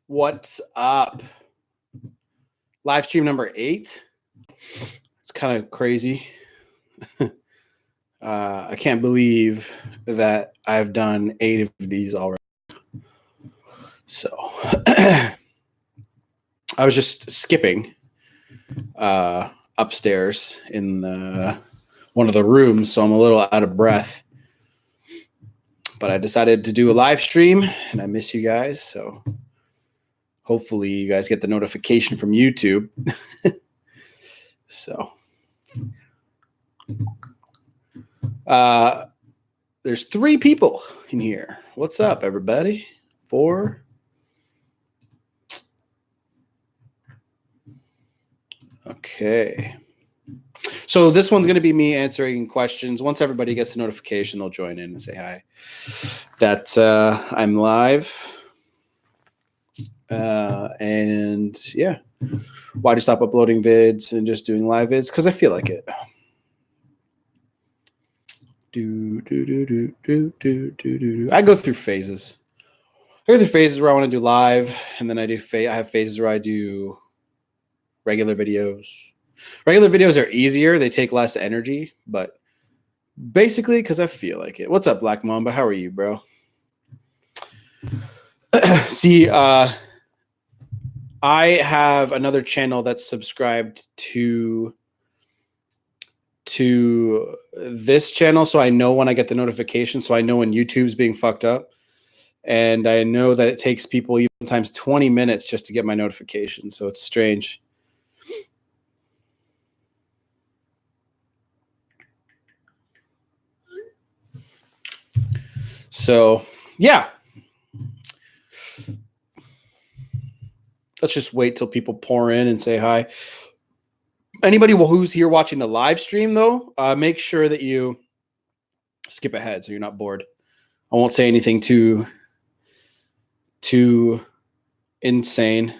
What's up? Live stream number 8. It's kind of crazy. I can't believe that I've done 8 of these already. So I was just skipping upstairs in one of the rooms, so I'm a little out of breath. But I decided to do a live stream, and I miss you guys, so hopefully you guys get the notification from YouTube. So there's 3 people in here. What's up, everybody? 4. Okay. So this one's going to be me answering questions. Once everybody gets the notification, they'll join in and say hi. That I'm live. And yeah, why do you stop uploading vids and just doing live vids? Because I feel like it. I go through phases. I go through phases where I want to do live, and then I have phases where I do regular videos. Regular videos are easier. They take less energy, but basically because I feel like it. What's up, Black Mamba? How are you, bro? See, I have another channel that's subscribed to this channel, so I know when I get the notification, so I know when YouTube's being fucked up. And I know that it takes people even sometimes 20 minutes just to get my notification, so it's strange. So, yeah. Let's just wait till people pour in and say hi. Anybody who's here watching the live stream, though, make sure that you skip ahead so you're not bored. I won't say anything too insane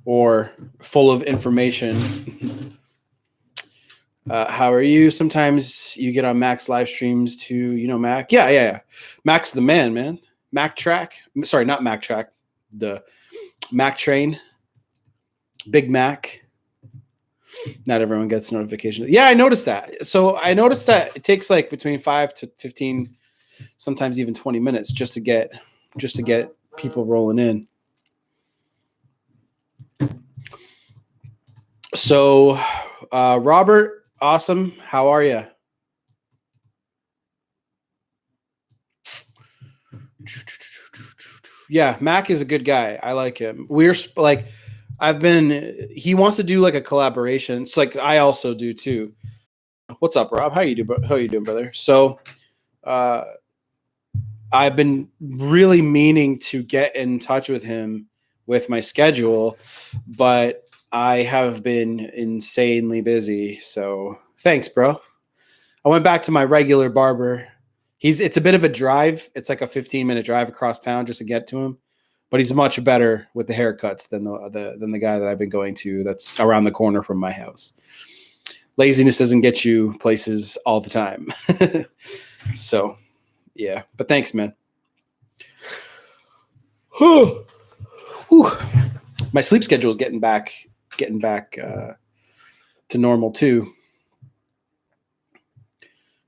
or full of information. How are you? Sometimes you get on Mac's live streams to, Mac. Yeah. Mac's the man. Mac Track. Sorry, not Mac Track. The Mac Train. Big Mac. Not everyone gets notifications. Yeah, I noticed that. So I noticed that it takes like between 5 to 15, sometimes even 20 minutes just to get people rolling in. So, Robert, awesome. How are you? Yeah, Mac is a good guy. I like him. We're like, he wants to do like a collaboration. It's like I also do too. What's up, Rob? How you doing, brother? So, I've been really meaning to get in touch with him with my schedule, but I have been insanely busy. So thanks, bro. I went back to my regular barber. It's a bit of a drive. It's like a 15-minute drive across town just to get to him, but he's much better with the haircuts than the guy that I've been going to that's around the corner from my house. Laziness doesn't get you places all the time. So, yeah. But thanks, man. Whew. My sleep schedule is getting back to normal too.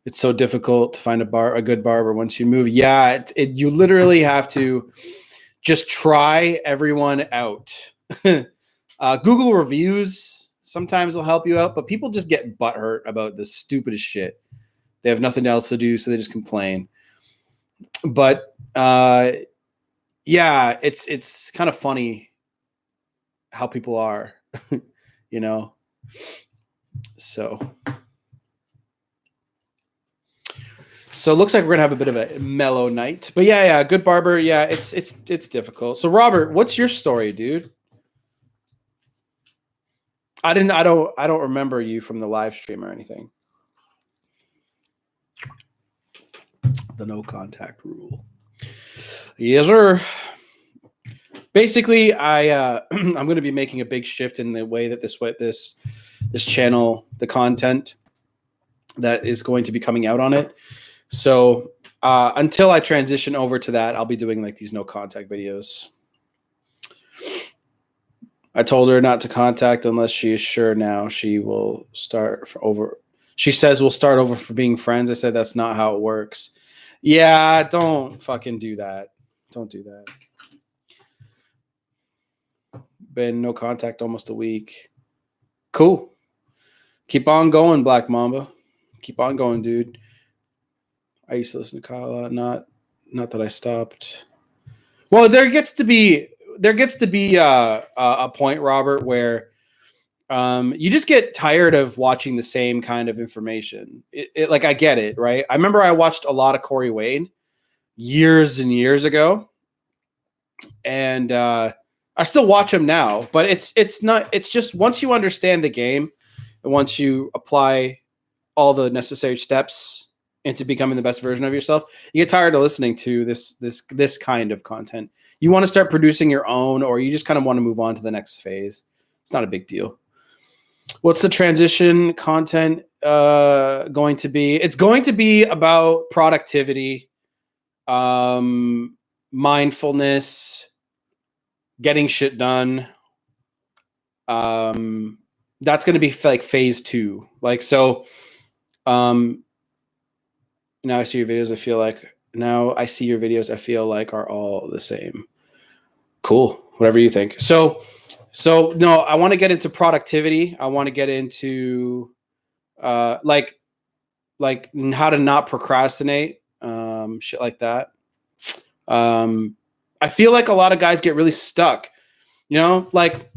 It's so difficult to find a good barber once you move. Yeah, you literally have to just try everyone out. Google reviews sometimes will help you out, but people just get butthurt about the stupidest shit. They have nothing else to do, so they just complain. But yeah, it's kind of funny how people are, So it looks like we're gonna have a bit of a mellow night. But yeah, good barber. Yeah, it's difficult. So Robert, what's your story, dude? I don't remember you from the live stream or anything. The no contact rule. Yes, sir. Basically, I'm going to be making a big shift in the way that this channel, the content that is going to be coming out on it. So until I transition over to that, I'll be doing like these no contact videos. I told her not to contact unless she is sure now she will start over. She says we'll start over for being friends. I said that's not how it works. Yeah, don't fucking do that. Don't do that. Been no contact almost a week. Cool. Keep on going, Black Mamba. Keep on going, dude. I used to listen to Kyle a lot. Not that I stopped. Well, there gets to be a point, Robert, where you just get tired of watching the same kind of information. Like, I get it, right? I remember I watched a lot of Corey Wayne years and years ago, and I still watch him now. But it's just once you understand the game and once you apply all the necessary steps into becoming the best version of yourself, you get tired of listening to this kind of content. You want to start producing your own, or you just kind of want to move on to the next phase. It's not a big deal. What's the transition content going to be? It's going to be about productivity, mindfulness, getting shit done. That's going to be like phase 2. Like, so, now I see your videos. I feel like are all the same. Cool. Whatever you think. So no, I want to get into productivity. I want to get into like how to not procrastinate, shit like that. I feel like a lot of guys get really stuck, like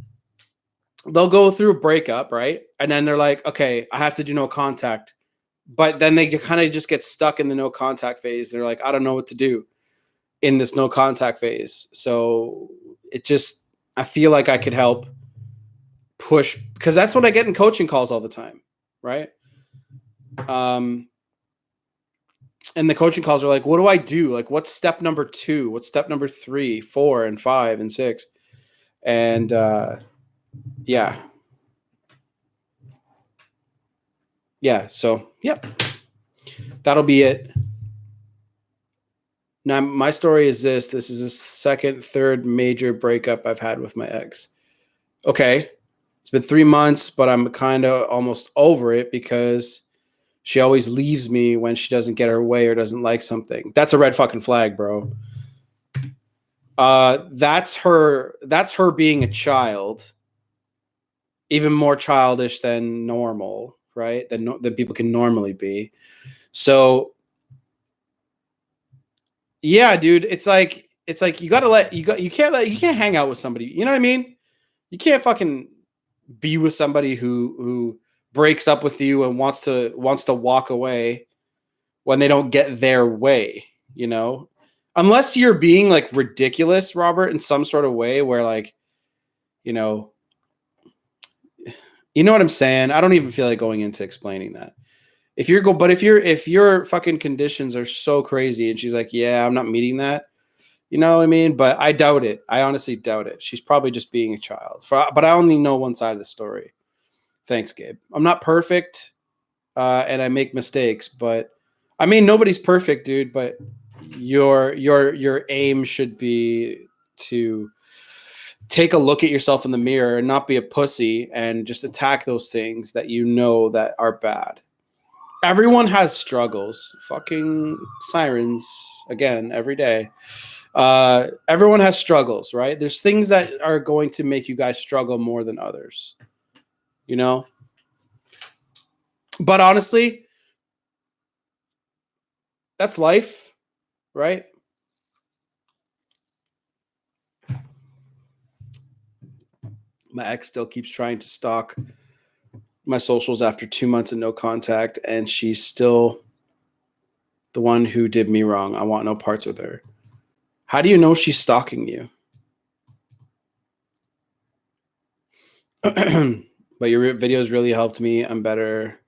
they'll go through a breakup, right? And then they're like, okay, I have to do no contact. But then they kind of just get stuck in the no contact phase. They're like, I don't know what to do in this no contact phase. So I feel like I could help push, because that's what I get in coaching calls all the time, right? And the coaching calls are like, what do I do? Like, what's step number 2? What's step number 3, 4, and 5, and 6? And yeah. So, yep. That'll be it. Now, my story is this. This is the second, third major breakup I've had with my ex. Okay. It's been 3 months, but I'm kind of almost over it because she always leaves me when she doesn't get her way or doesn't like something. That's a red fucking flag, bro. That's her being a child, even more childish than normal, right? Than people can normally be. So, yeah, dude, it's like you can't hang out with somebody. You know what I mean? You can't fucking be with somebody who breaks up with you and wants to walk away when they don't get their way, unless you're being like ridiculous, Robert, in some sort of way where like, you know what I'm saying? I don't even feel like going into explaining that. If your fucking conditions are so crazy and she's like, yeah, I'm not meeting that, you know what I mean? But I doubt it. I honestly doubt it. She's probably just being a child. But I only know one side of the story. Thanks, Gabe. I'm not perfect, and I make mistakes, but I mean, nobody's perfect, dude. But your aim should be to take a look at yourself in the mirror and not be a pussy and just attack those things that you know that are bad. Everyone has struggles. Fucking sirens again every day. Everyone has struggles, right? There's things that are going to make you guys struggle more than others, But honestly, that's life, right? My ex still keeps trying to stalk my socials after 2 months of no contact, and she's still the one who did me wrong. I want no parts with her. How do you know she's stalking you? But your videos really helped me. I'm better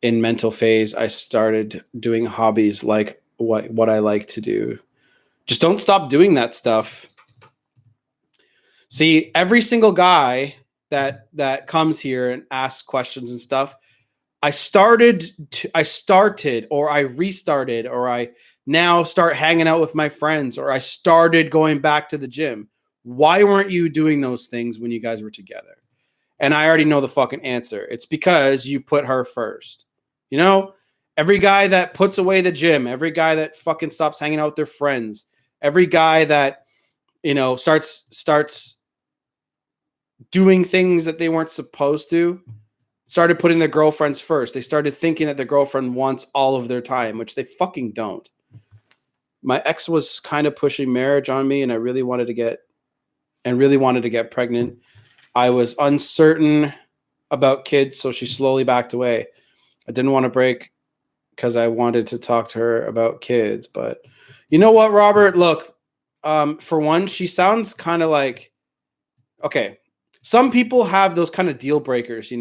in mental phase. I started doing hobbies like what I like to do. Just don't stop doing that stuff. See, every single guy that comes here and asks questions and stuff, I started or I restarted or I now start hanging out with my friends, or I started going back to the gym. Why weren't you doing those things when you guys were together? And I already know the fucking answer. It's because you put her first. You know, every guy that puts away the gym, every guy that fucking stops hanging out with their friends, every guy that, starts doing things that they weren't supposed to, started putting their girlfriends first. They started thinking that their girlfriend wants all of their time, which they fucking don't. My ex was kind of pushing marriage on me, and I really wanted to get pregnant. I was uncertain about kids, so she slowly backed away. I didn't want to break because I wanted to talk to her about kids. But you know what, Robert? Look, for one, she sounds kind of like, okay, some people have those kind of deal breakers,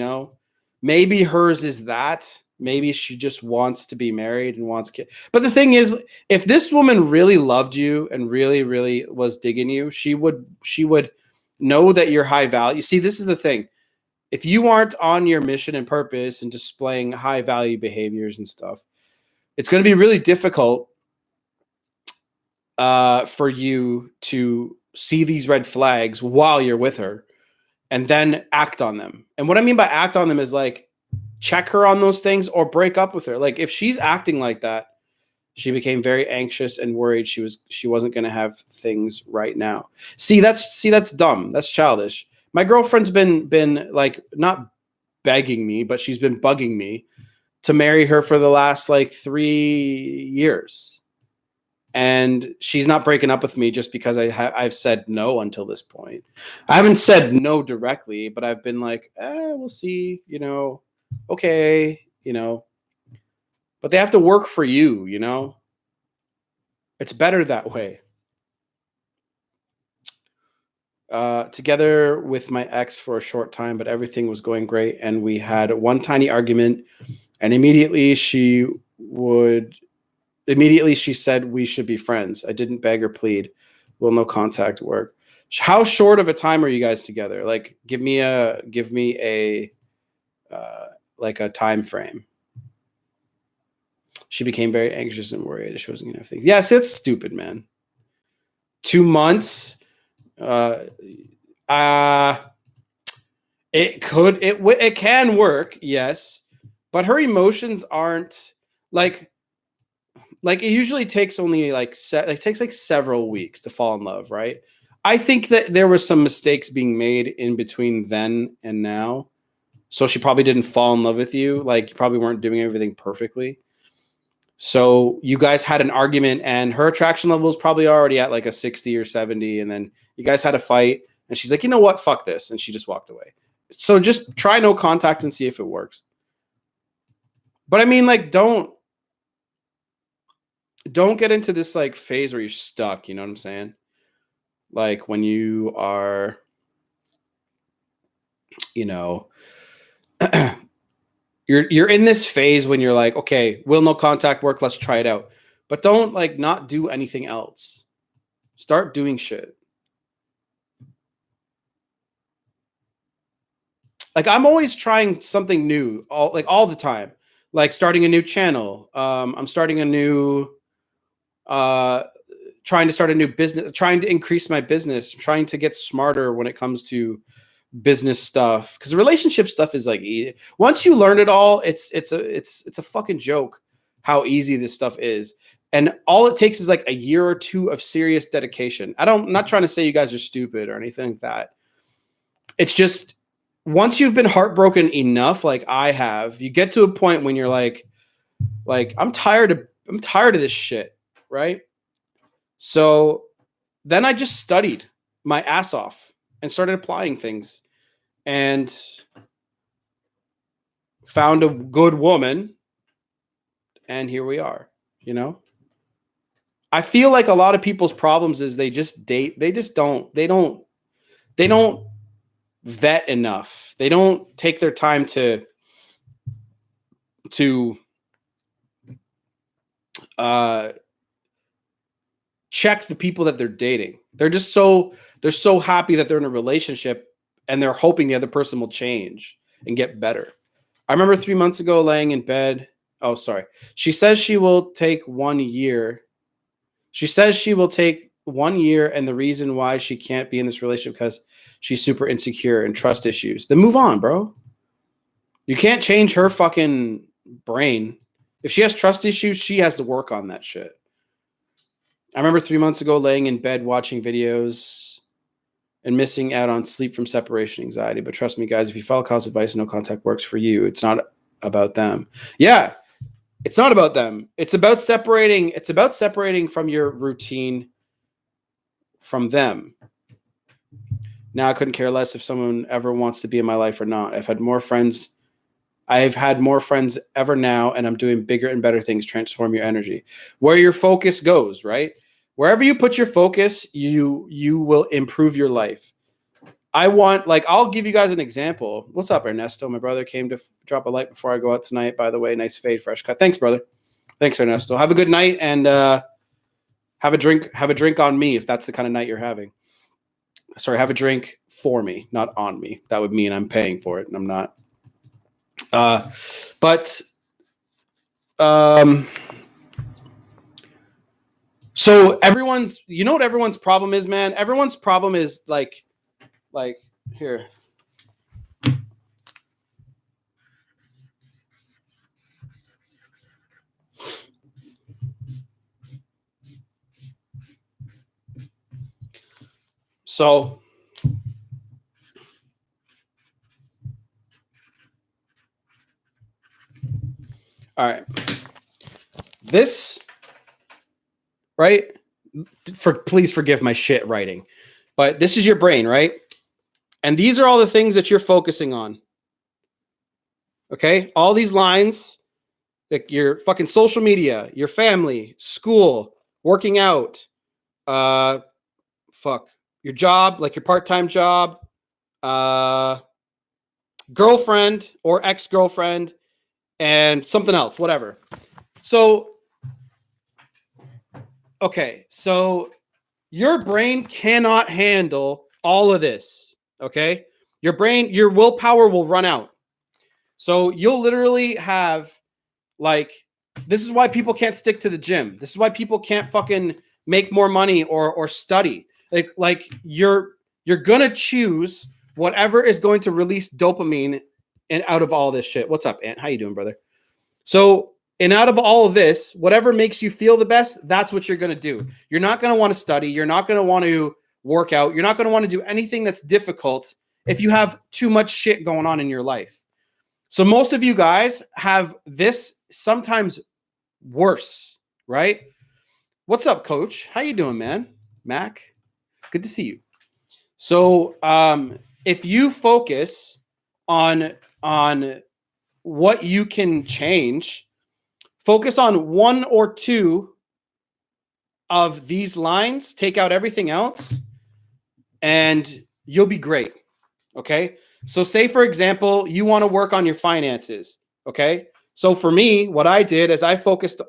Maybe hers is that. Maybe she just wants to be married and wants kids. But the thing is, if this woman really loved you and really, really was digging you, she would know that you're high value. See, this is the thing. If you aren't on your mission and purpose and displaying high value behaviors and stuff, it's going to be really difficult for you to see these red flags while you're with her and then act on them. And what I mean by act on them is like check her on those things or break up with her. Like if she's acting like that, she became very anxious and worried she wasn't going to have things right now. See, that's dumb. That's childish. My girlfriend's been like not begging me, but she's been bugging me to marry her for the last like 3 years. And she's not breaking up with me just because I've said no until this point. I haven't said no directly, but I've been like, we'll see, okay, but they have to work for you, It's better that way. Together with my ex for a short time, but everything was going great. And we had one tiny argument, and immediately she said we should be friends. I didn't beg or plead. Will no contact work? How short of a time are you guys together? Like, give me a like a time frame. She became very anxious and worried. She wasn't gonna have things. Yes, it's stupid, man. 2 months. It can work, yes, but her emotions aren't like it usually takes only it takes like several weeks to fall in love, right? I think that there was some mistakes being made in between then and now. So she probably didn't fall in love with you. Like you probably weren't doing everything perfectly. So you guys had an argument and her attraction level was probably already at like a 60 or 70. And then you guys had a fight and she's like, you know what? Fuck this. And she just walked away. So just try no contact and see if it works. But I mean, like, don't get into this like phase where you're stuck. You know what I'm saying? Like when you are, you're in this phase when you're like, okay, will no contact work? Let's try it out. But don't like not do anything else. Start doing shit. Like I'm always trying something new all the time. Like starting a new channel. I'm starting a new trying to start a new business, trying to increase my business, trying to get smarter when it comes to business stuff, because relationship stuff is like once you learn it all, it's a fucking joke how easy this stuff is, and all it takes is like a year or two of serious dedication. I'm not trying to say you guys are stupid or anything like that. It's just once you've been heartbroken enough, like I have, you get to a point when you're like I'm tired of this shit, right? So then I just studied my ass off and started applying things and found a good woman. And here we are, I feel like a lot of people's problems is they just date. They don't vet enough. They don't take their time to check the people that they're dating. They're so happy that they're in a relationship and they're hoping the other person will change and get better. I remember 3 months ago laying in bed. Oh, sorry. She says she will take 1 year She says she will take 1 year, and the reason why she can't be in this relationship because she's super insecure and trust issues. Then move on, bro. You can't change her fucking brain. If she has trust issues, she has to work on that shit. I remember 3 months ago laying in bed watching videos and missing out on sleep from separation anxiety. But trust me, guys, if you follow Kyle's advice, no contact works for you. It's not about them. Yeah, it's not about them. It's about separating. It's about separating from your routine from them. Now I couldn't care less if someone ever wants to be in my life or not. I've had more friends ever now, and I'm doing bigger and better things. Transform your energy. Where your focus goes, right? Wherever you put your focus, you will improve your life. I'll give you guys an example. What's up, Ernesto? My brother came to drop a light before I go out tonight. By the way, nice fade, fresh cut. Thanks, brother. Thanks, Ernesto. Have a good night, and have a drink. Have a drink on me if that's the kind of night you're having. Sorry, have a drink for me, not on me. That would mean I'm paying for it, and I'm not. So everyone's, you know what everyone's problem is, man? Everyone's problem is like here. So all right. This, right? Please forgive my shit writing. But this is your brain, right? And these are all the things that you're focusing on. Okay? All these lines, like your fucking social media, your family, school, working out, your job, like your part-time job, girlfriend or ex-girlfriend, and something else, whatever. So, okay, so your brain cannot handle all of this, okay? Your willpower will run out. So you'll literally have, like, this is why people can't stick to the gym. This is why people can't fucking make more money or study. Like you're gonna choose whatever is going to release dopamine and out of all this shit. What's up, Ant? How you doing, brother? So, and out of all of this, whatever makes you feel the best, that's what you're going to do. You're not going to want to study. You're not going to want to work out. You're not going to want to do anything that's difficult if you have too much shit going on in your life. So most of you guys have this, sometimes worse, right? What's up, coach? How you doing, man? Mac, good to see you. So if you focus on what you can change, focus on one or two of these lines, take out everything else, and you'll be great. Okay. So say, for example, you want to work on your finances. Okay. So for me, what I did is I focused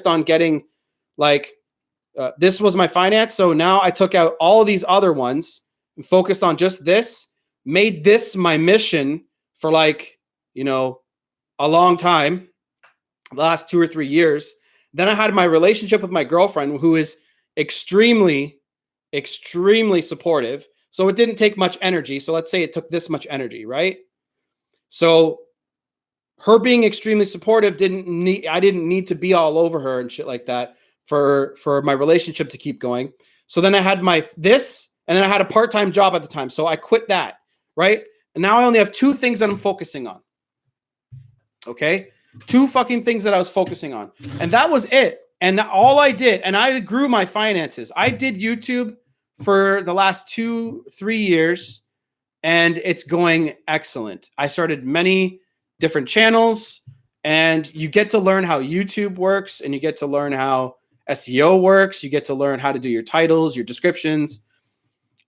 on getting this was my finance. So now I took out all of these other ones and focused on just this, made this my mission for a long time, the last 2 or 3 years. Then I had my relationship with my girlfriend, who is extremely, extremely supportive. So it didn't take much energy. So let's say it took this much energy, right? So her being extremely supportive I didn't need to be all over her and shit like that for my relationship to keep going. So then I had this, and then I had a part-time job at the time. So I quit that, right? And now I only have 2 things that I'm focusing on. Okay? 2 fucking things that I was focusing on. And that was it. And all I did, and I grew my finances. I did YouTube for the last 2-3 years, and it's going excellent. I started many different channels, and you get to learn how YouTube works, and you get to learn how SEO works. You get to learn how to do your titles, your descriptions.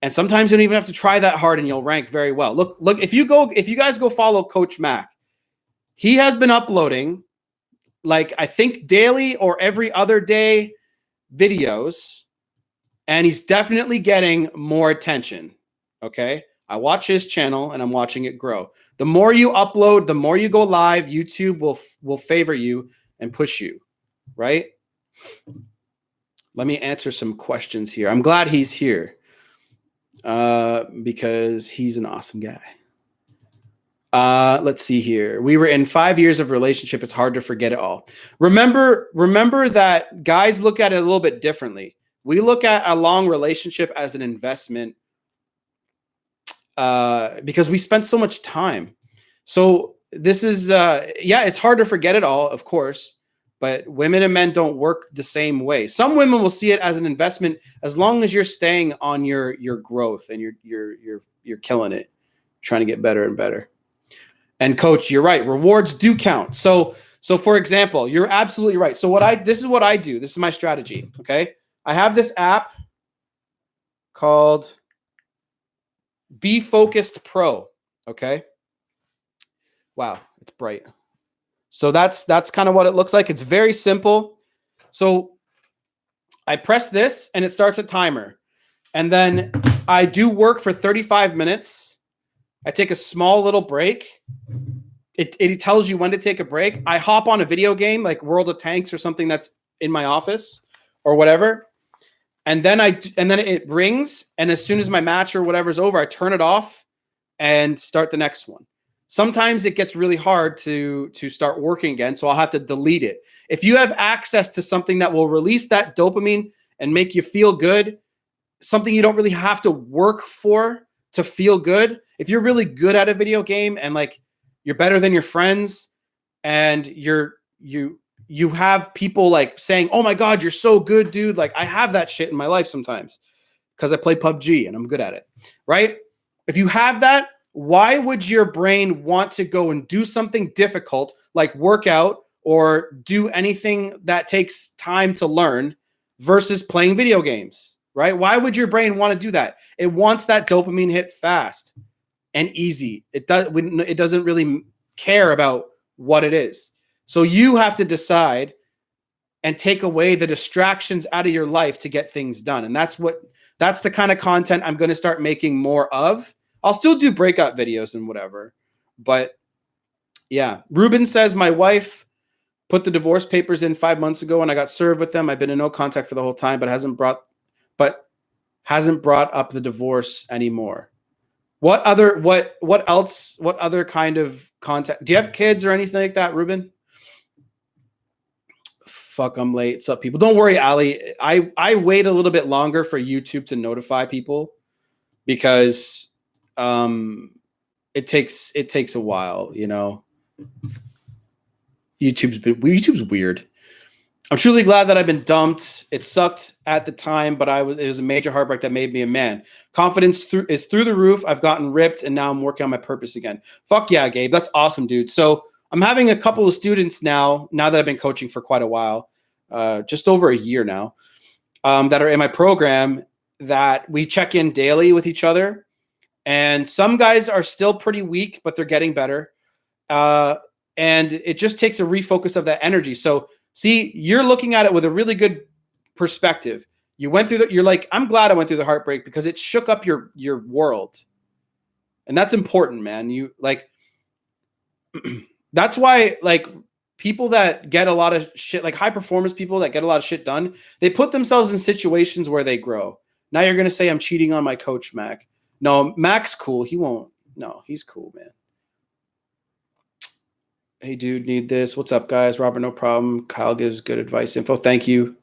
And sometimes you don't even have to try that hard, and you'll rank very well. Look, if you guys go follow Coach Mac, he has been uploading, I think daily or every other day, videos, and he's definitely getting more attention. Okay. I watch his channel and I'm watching it grow. The more you upload, the more you go live, YouTube will favor you and push you. Right. let me answer some questions here. I'm glad he's here because he's an awesome guy. Let's see here. We were in 5 years of relationship. It's hard to forget it all. Remember that guys look at it a little bit differently. We look at a long relationship as an investment because we spent so much time. So this is, yeah, it's hard to forget it all, of course, but women and men don't work the same way. Some women will see it as an investment as long as you're staying on your growth and you're killing it, trying to get better and better. And coach, you're right. Rewards do count. So for example, you're absolutely right. So this is what I do. This is my strategy. Okay. I have this app called Be Focused Pro. Okay. Wow. It's bright. So that's kind of what it looks like. It's very simple. So I press this and it starts a timer. And then I do work for 35 minutes. I take a small little break. It tells you when to take a break. I hop on a video game like World of Tanks or something that's in my office or whatever. And then it rings. And as soon as my match or whatever's over, I turn it off and start the next one. Sometimes it gets really hard to start working again. So I'll have to delete it. If you have access to something that will release that dopamine and make you feel good, something you don't really have to work for to feel good. If you're really good at a video game and like you're better than your friends and you have people like saying, "Oh my God, you're so good, dude." Like I have that shit in my life sometimes because I play PUBG and I'm good at it, right? If you have that, why would your brain want to go and do something difficult like work out or do anything that takes time to learn versus playing video games? Right? Why would your brain want to do that? It wants that dopamine hit fast and easy. It doesn't really care about what it is. So you have to decide and take away the distractions out of your life to get things done. And that's the kind of content I'm going to start making more of. I'll still do breakout videos and whatever. But yeah, Ruben says my wife put the divorce papers in 5 months ago and I got served with them. I've been in no contact for the whole time, but hasn't brought up the divorce anymore. What other kind of contact? Do you have kids or anything like that, Ruben? Fuck, I'm late. What's up, people? Don't worry, Ali. I wait a little bit longer for YouTube to notify people because it takes a while, you know. YouTube's weird. I'm truly glad that I've been dumped. It sucked at the time, but it was a major heartbreak that made me a man. Confidence is through the roof. I've gotten ripped, and now I'm working on my purpose again. Fuck yeah, Gabe. That's awesome, dude. So I'm having a couple of students now that I've been coaching for quite a while, just over a year now, that are in my program that we check in daily with each other. And some guys are still pretty weak, but they're getting better. And it just takes a refocus of that energy. So see, you're looking at it with a really good perspective. You went through you're like, I'm glad I went through the heartbreak because it shook up your world. And that's important, man. You like, that's why like people that get a lot of shit, like high performance people that get a lot of shit done, they put themselves in situations where they grow. Now you're going to say I'm cheating on my coach, Mac. No, Mac's cool. He won't. No, he's cool, man. Hey, dude, need this. What's up, guys? Robert, no problem. Kyle gives good advice info. Thank you.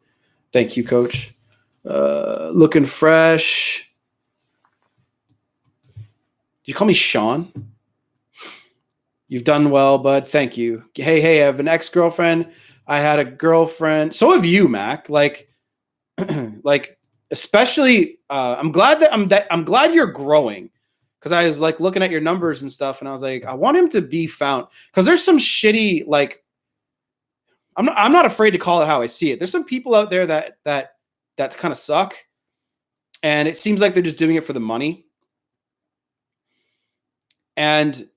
Thank you, coach. Looking fresh. Did you call me Sean? You've done well, bud. Thank you. Hey, I have an ex-girlfriend. I had a girlfriend. So have you, Mac. Like, especially, I'm glad you're growing. Because I was like looking at your numbers and stuff, and I was like, I want him to be found. Because there's some shitty, like, I'm not afraid to call it how I see it. There's some people out there that kind of suck, and it seems like they're just doing it for the money. And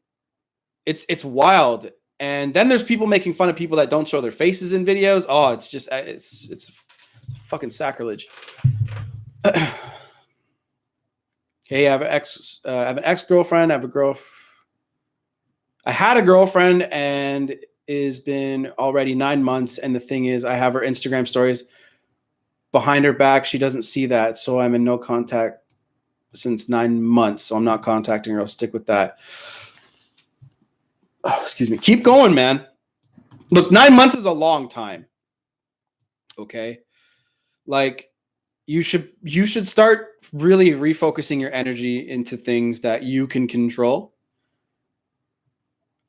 it's wild. And then there's people making fun of people that don't show their faces in videos. Oh, it's just it's fucking sacrilege. Hey, I have an ex-girlfriend. I had a girlfriend and it's been already 9 months. And the thing is, I have her Instagram stories. behind her back. She doesn't see that. So I'm in no contact since 9 months. So I'm not contacting her. I'll stick with that. Oh, excuse me. Keep going, man. Look, 9 months is a long time. Okay. Like you should start really refocusing your energy into things that you can control.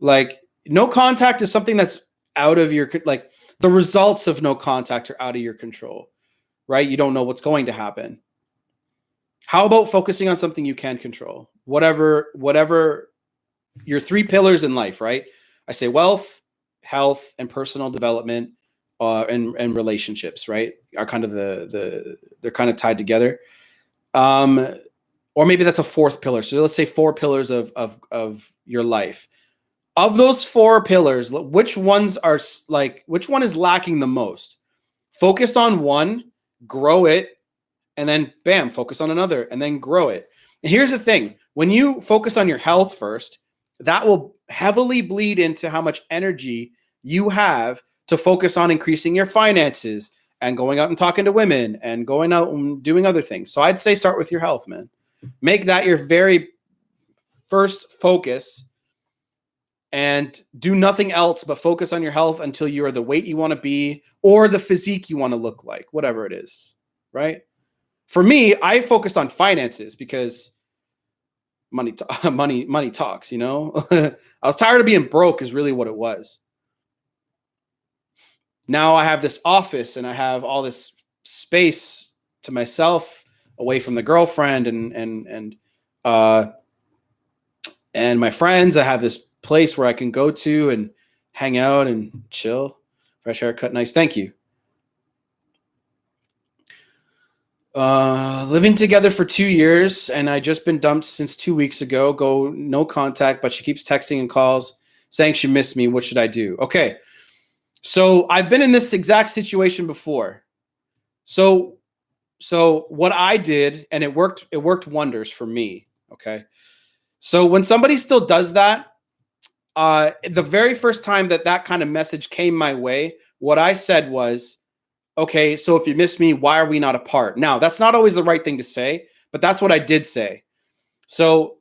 Like no contact is something that's out of your, like the results of no contact are out of your control, right? You don't know what's going to happen. How about focusing on something you can control? Whatever your 3 pillars in life, right? I say wealth, health, and personal development, and relationships, right? Are kind of they're kind of tied together. Or maybe that's a 4th pillar. So let's say 4 pillars of your life. Of those 4 pillars, which one is lacking the most? Focus on one, grow it, and then bam, focus on another, and then grow it. And here's the thing. When you focus on your health first, that will heavily bleed into how much energy you have to focus on increasing your finances and going out and talking to women and going out and doing other things. So I'd say start with your health, man. Make that your very first focus and do nothing else but focus on your health until you are the weight you want to be or the physique you want to look like, whatever it is, right? For me, I focused on finances because money talks, you know? I was tired of being broke is really what it was. Now I have this office and I have all this space to myself away from the girlfriend and my friends. I have this place where I can go to and hang out and chill. Fresh haircut, nice. Thank you. Living together for 2 years, and I just been dumped since 2 weeks ago. Go no contact, but she keeps texting and calls saying she missed me. What should I do? Okay. So I've been in this exact situation before. So what I did, and it worked wonders for me. Okay. So when somebody still does that, the very first time that kind of message came my way, what I said was, okay, so if you miss me, why are we not apart? Now, that's not always the right thing to say, but that's what I did say. So,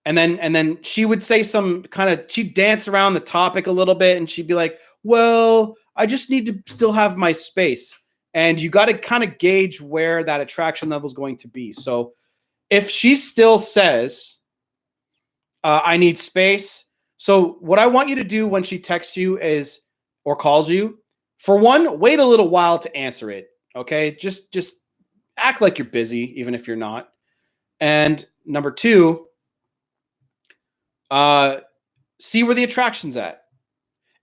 and then she would say she'd dance around the topic a little bit and she'd be like, well, I just need to still have my space. And you got to kind of gauge where that attraction level is going to be. So if she still says, I need space. So what I want you to do when she texts you or calls you, for one, wait a little while to answer it. Okay. Just act like you're busy, even if you're not. And number 2, see where the attraction's at.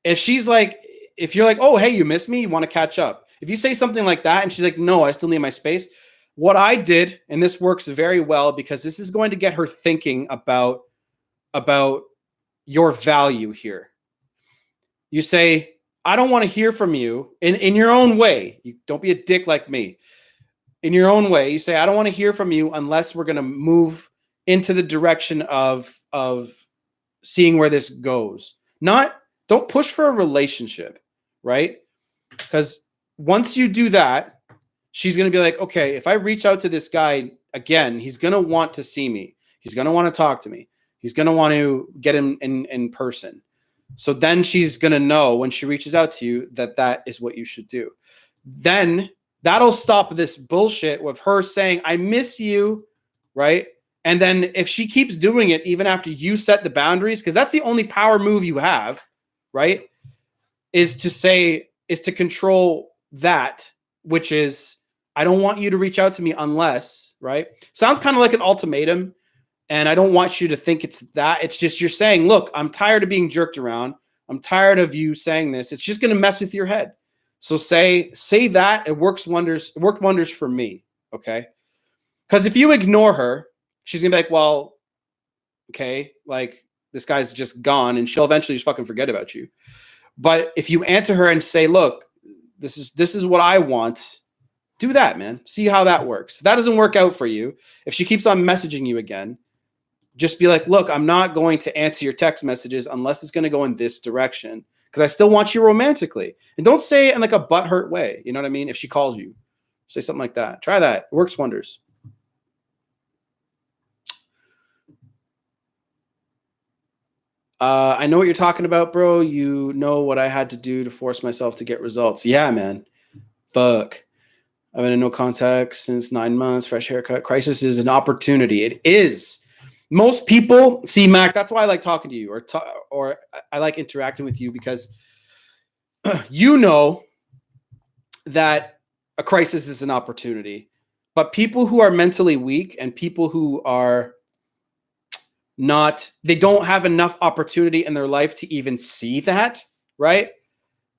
If you're like, oh, hey, you missed me, you want to catch up. If you say something like that and she's like, no, I still need my space. What I did, and this works very well because this is going to get her thinking about your value here. You say, I don't want to hear from you in your own way. You don't be a dick like me. In your own way, you say, I don't want to hear from you unless we're going to move into the direction of seeing where this goes. Don't push for a relationship, right? Because once you do that, she's going to be like, okay, if I reach out to this guy again, he's going to want to see me. He's going to want to talk to me. He's going to want to get him in person. So then she's going to know when she reaches out to you that is what you should do. Then that'll stop this bullshit with her saying, I miss you, right? And then if she keeps doing it, even after you set the boundaries, because that's the only power move you have, right? Is to control that, which is, I don't want you to reach out to me unless, right? Sounds kind of like an ultimatum. And I don't want you to think it's that. It's just you're saying, look, I'm tired of being jerked around. I'm tired of you saying this. It's just going to mess with your head. So say that. It works wonders. It worked wonders for me. Okay. Because if you ignore her, she's going to be like, well, okay, like this guy's just gone and she'll eventually just fucking forget about you. But if you answer her and say, look, this is what I want, do that, man. See how that works. If that doesn't work out for you, if she keeps on messaging you again, just be like, look, I'm not going to answer your text messages unless it's going to go in this direction because I still want you romantically. And don't say it in like a butthurt way. You know what I mean? If she calls you, Say something like that. Try that. It works wonders. I know what you're talking about, bro. You know what I had to do to force myself to get results. Yeah, man. Fuck. I've been in no contact since 9 months. Fresh haircut. Crisis is an opportunity. It is. Most people see, Mac. That's why I like talking to you, or I like interacting with you, because you know that a crisis is an opportunity. But people who are mentally weak and people who are not, they don't have enough opportunity in their life to even see that, right?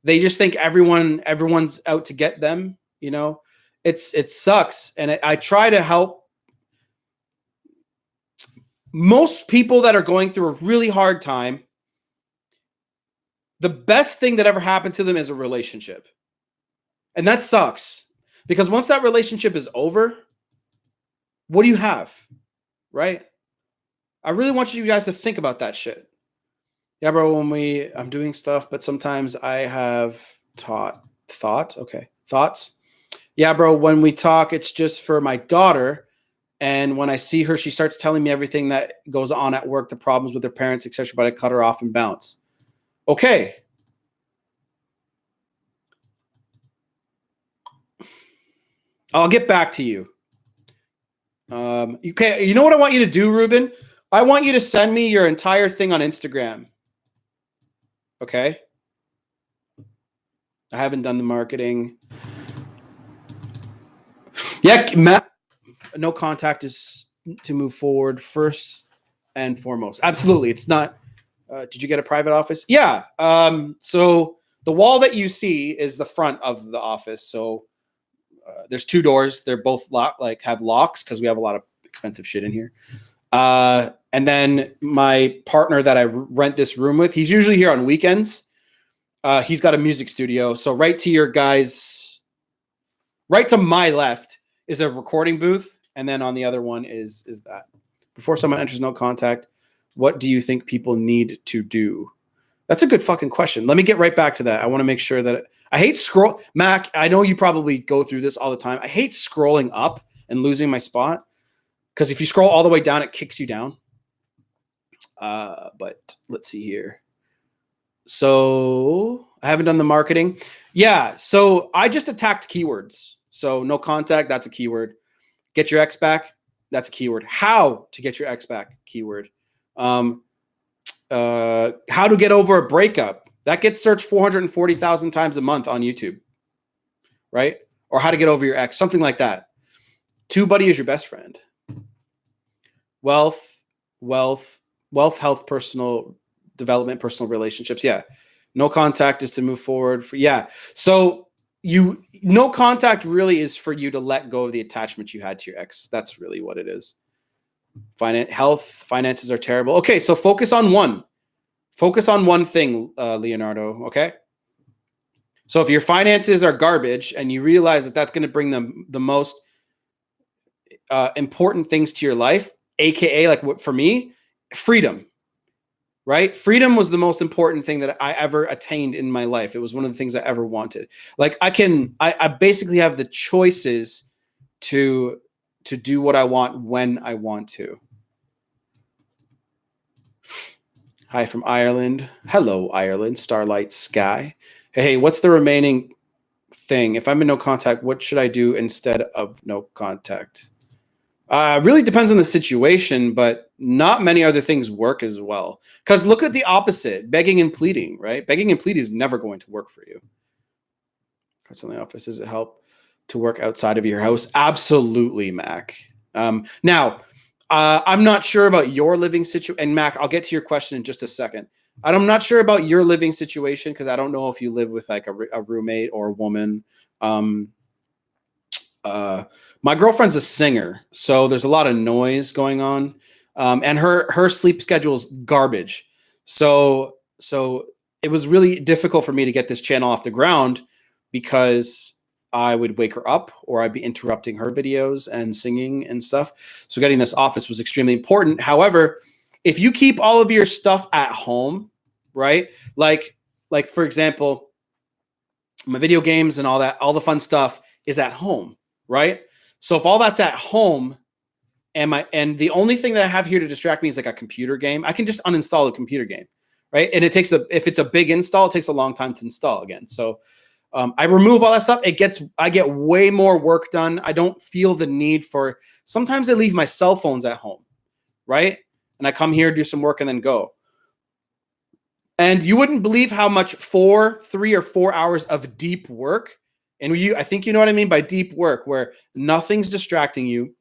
They just think everyone's out to get them, you know. It sucks, and I try to help most people that are going through a really hard time. The best thing that ever happened to them is a relationship, and that sucks, because once that relationship is over, what do you have, right? I really want you guys to think about that shit. Yeah, bro, I'm doing stuff, but sometimes I have thoughts. Yeah, bro, when we talk, it's just for my daughter. And when I see her, she starts telling me everything that goes on at work, the problems with her parents, etc. But I cut her off and bounce. Okay. I'll get back to you. Okay, you know what I want you to do, Ruben? I want you to send me your entire thing on Instagram. Okay? I haven't done the marketing. Yeah, Matt, no contact is to move forward first and foremost. Absolutely. It's not. Did you get a private office? Yeah. So the wall that you see is the front of the office. So there's 2 doors. They're both have locks because we have a lot of expensive shit in here. And then my partner that I rent this room with, he's usually here on weekends. He's got a music studio. So right to my left is a recording booth, and then on the other one is that. Before someone enters no contact, what do you think people need to do? That's a good fucking question. Let me get right back to that. I want to make sure that I hate scroll. Mac, I know you probably go through this all the time. I hate scrolling up and losing my spot, because if you scroll all the way down, it kicks you down. But let's see here. So I haven't done the marketing. Yeah. So I just attacked keywords. So no contact, that's a keyword. Get your ex back, that's a keyword. How to get your ex back, keyword. How to get over a breakup, that gets searched 440,000 times a month on YouTube, right? Or how to get over your ex, something like that. TubeBuddy is your best friend. Wealth, health, personal development, personal relationships. Yeah. No contact is to move forward. So no contact really is for you to let go of the attachment you had to your ex. That's really what it is. Finances are terrible. Okay, so focus on one. Focus on one thing, Leonardo. Okay. So if your finances are garbage and you realize that that's going to bring them the most important things to your life, aka like for me, freedom. Right? Freedom was the most important thing that I ever attained in my life. It was one of the things I ever wanted. Like I basically have the choices to do what I want when I want to. Hi from Ireland. Hello, Ireland. Starlight Sky. Hey, what's the remaining thing? If I'm in no contact, what should I do instead of no contact? Really depends on the situation, but not many other things work as well. Because look at the opposite, begging and pleading, right? Begging and pleading is never going to work for you. What's in the office? Does it help to work outside of your house? Absolutely, Mac. Now, I'm not sure about your living situation. And Mac, I'll get to your question in just a second. I'm not sure about your living situation because I don't know if you live with like a roommate or a woman. My girlfriend's a singer, so there's a lot of noise going on, and her sleep schedule's garbage. So it was really difficult for me to get this channel off the ground because I would wake her up or I'd be interrupting her videos and singing and stuff. So getting this office was extremely important. However, if you keep all of your stuff at home, right? Like for example, my video games and all that, all the fun stuff is at home, right? So if all that's at home and the only thing that I have here to distract me is like a computer game, I can just uninstall a computer game, right? And if it's a big install, it takes a long time to install again. So I remove all that stuff. I get way more work done. I don't feel the need for, sometimes I leave my cell phones at home, right? And I come here, do some work, and then go. And you wouldn't believe how much 3 or 4 hours of deep work. And I think you know what I mean by deep work, where nothing's distracting you,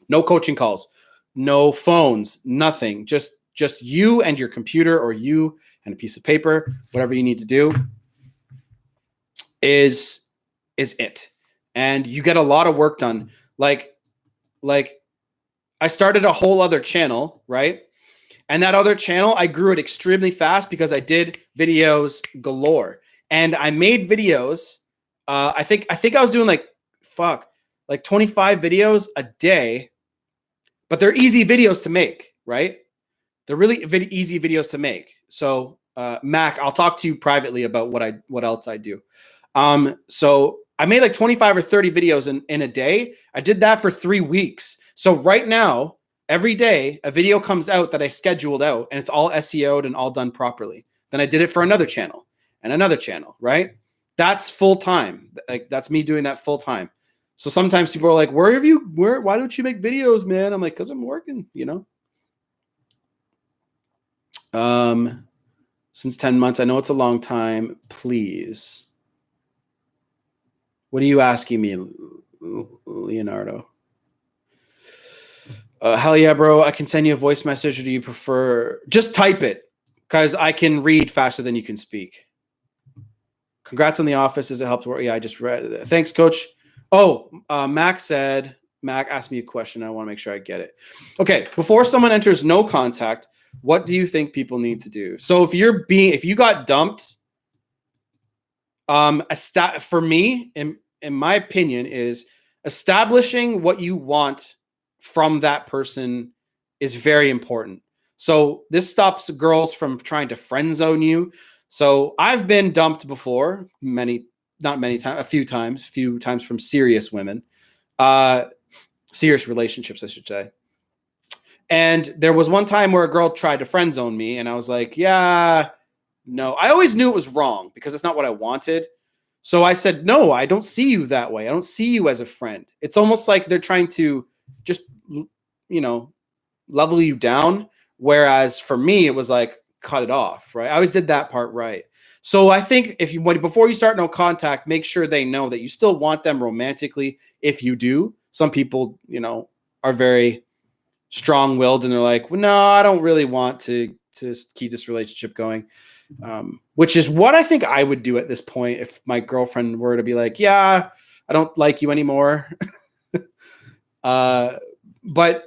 no coaching calls, no phones, nothing, just you and your computer, or you and a piece of paper, whatever you need to do is it. And you get a lot of work done. Like I started a whole other channel, right? And that other channel, I grew it extremely fast because I did videos galore. And I made videos. I think I was doing like 25 videos a day, but they're easy videos to make, right? They're really easy videos to make. So Mac, I'll talk to you privately about what else I do. So I made like 25 or 30 videos in a day. I did that for 3 weeks. So right now, every day, a video comes out that I scheduled out, and it's all SEO'd and all done properly. Then I did it for another channel and another channel, right? That's full time. Like that's me doing that full time. So sometimes people are like, why don't you make videos, man? I'm like, because I'm working, Since 10 months, I know it's a long time. Please. What are you asking me, Leonardo? Hell yeah, bro. I can send you a voice message, or do you prefer just type it? Because I can read faster than you can speak. Congrats on the office. As it helped work. Yeah, I just read it. Thanks, coach. Oh, Mac asked me a question. I want to make sure I get it. Okay. Before someone enters no contact, what do you think people need to do? So if you got dumped, for me, in my opinion, is establishing what you want from that person is very important. So this stops girls from trying to friend zone you. So I've been dumped before, a few times from serious women, serious relationships, I should say. And there was one time where a girl tried to friend zone me, and I was like, yeah, no. I always knew it was wrong because it's not what I wanted. So I said, no, I don't see you that way. I don't see you as a friend. It's almost like they're trying to just, level you down. Whereas for me, it was like, cut it off, right? I always did that part right. So I think before you start no contact, make sure they know that you still want them romantically. If you do, some people, are very strong-willed and they're like, well, no, I don't really want to keep this relationship going. Which is what I think I would do at this point if my girlfriend were to be like, yeah, I don't like you anymore. But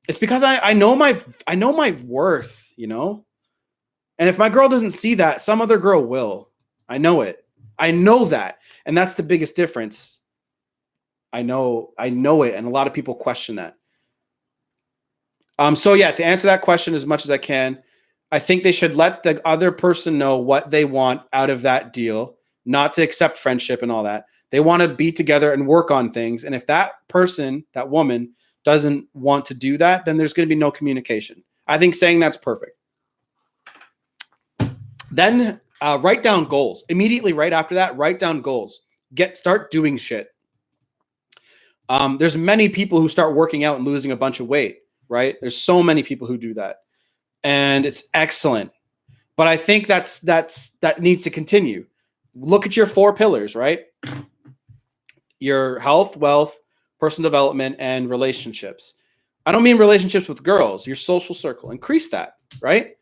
it's because I know my worth, and if my girl doesn't see that, some other girl will. I know it. I know that. And that's the biggest difference. I know it. And a lot of people question that. So yeah, to answer that question as much as I can, I think they should let the other person know what they want out of that deal, not to accept friendship and all that. They want to be together and work on things. And if that person, that woman, doesn't want to do that, then there's going to be no communication. I think saying that's perfect. Then write down goals. Immediately right after that, write down goals. Start doing shit. There's many people who start working out and losing a bunch of weight, right? There's so many people who do that. And it's excellent. But I think that needs to continue. Look at your 4 pillars, right? Your health, wealth, personal development, and relationships. I don't mean relationships with girls, your social circle. Increase that, right?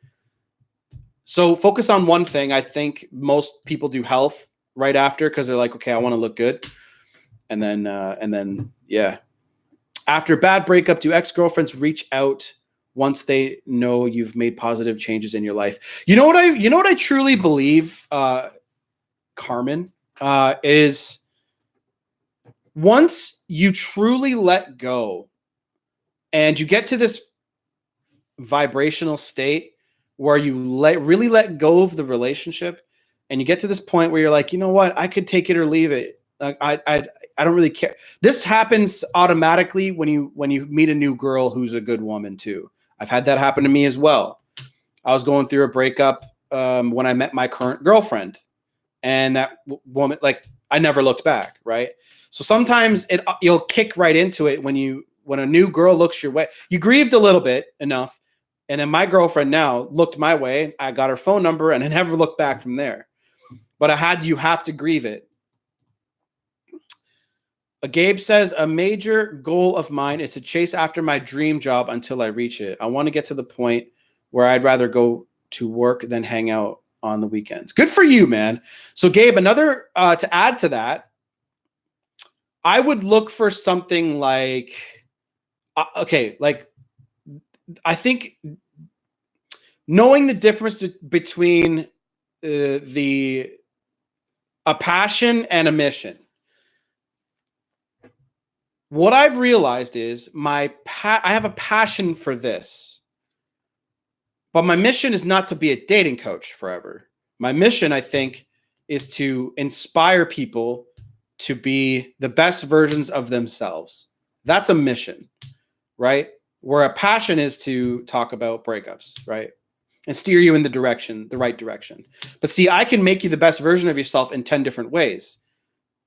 So focus on one thing. I think most people do health right after because they're like, okay, I want to look good. And then, yeah. After bad breakup, do ex-girlfriends reach out once they know you've made positive changes in your life? You know what I truly believe, Carmen, is once you truly let go and you get to this vibrational state where you really let go of the relationship, and you get to this point where you're like, you know what, I could take it or leave it. I don't really care. This happens automatically when you meet a new girl who's a good woman too. I've had that happen to me as well. I was going through a breakup when I met my current girlfriend, and that woman, like, I never looked back, right? So sometimes you'll kick right into it when a new girl looks your way. You grieved a little bit enough, and then my girlfriend now looked my way. I got her phone number, and I never looked back from there. But you have to grieve it. Gabe says, a major goal of mine is to chase after my dream job until I reach it. I want to get to the point where I'd rather go to work than hang out on the weekends. Good for you, man. So Gabe, another, to add to that, I would look for something like, like, I think knowing the difference between a passion and a mission. What I've realized is I have a passion for this, but my mission is not to be a dating coach forever. My mission, I think, is to inspire people to be the best versions of themselves. That's a mission, right? Where a passion is to talk about breakups, right? And steer you in the right direction. But see, I can make you the best version of yourself in 10 different ways,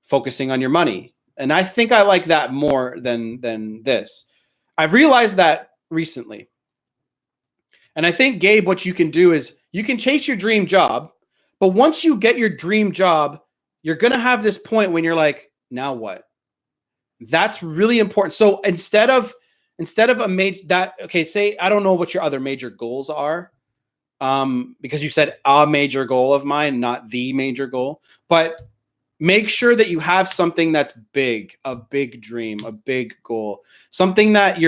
focusing on your money. And I think I like that more than this. I've realized that recently. And I think, Gabe, what you can do is you can chase your dream job, but once you get your dream job, you're going to have this point when you're like, now what? That's really important. So instead of a major say, I don't know what your other major goals are, because you said a major goal of mine, not the major goal, but make sure that you have something that's big, a big dream, a big goal, something that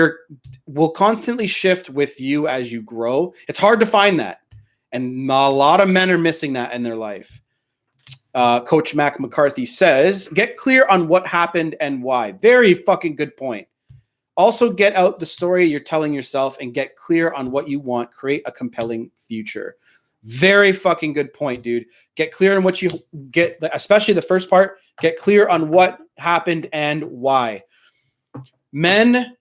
will constantly shift with you as you grow. It's hard to find that. And a lot of men are missing that in their life. Coach Mac McCarthy says, get clear on what happened and why. Very fucking good point. Also, get out the story you're telling yourself and get clear on what you want. Create a compelling future. Very fucking good point, dude. Get clear on what you get, especially the first part. Get clear on what happened and why. Men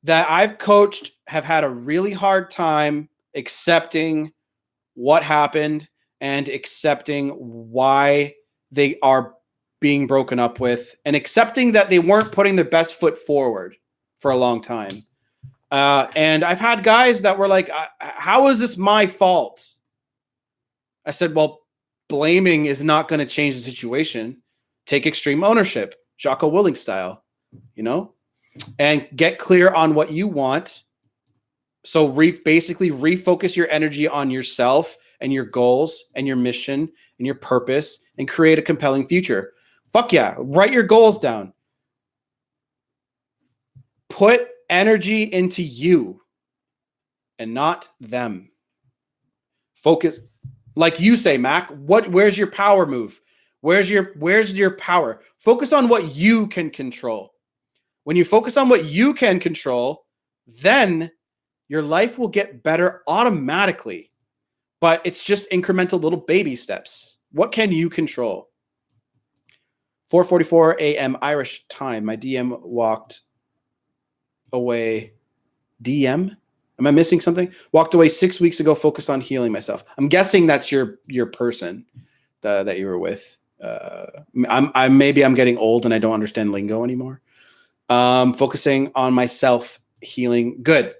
that I've coached have had a really hard time accepting what happened and accepting why they are being broken up with, and accepting that they weren't putting their best foot forward for a long time. And I've had guys that were like, how is this my fault? I said, well, blaming is not going to change the situation. Take extreme ownership, Jocko Willink style, and get clear on what you want. So basically refocus your energy on yourself and your goals and your mission and your purpose, and create a compelling future. Fuck yeah. Write your goals down. Put energy into you and not them. Focus. Like you say, Mac, where's your power move? Where's your power? Focus on what you can control. When you focus on what you can control, then your life will get better automatically. But it's just incremental little baby steps. What can you control? 4:44 a.m. Irish time. My DM walked away. DM? Am I missing something? Walked away 6 weeks ago, focused on healing myself. I'm guessing that's your person that you were with. Maybe I'm getting old and I don't understand lingo anymore. Focusing on myself, healing. Good.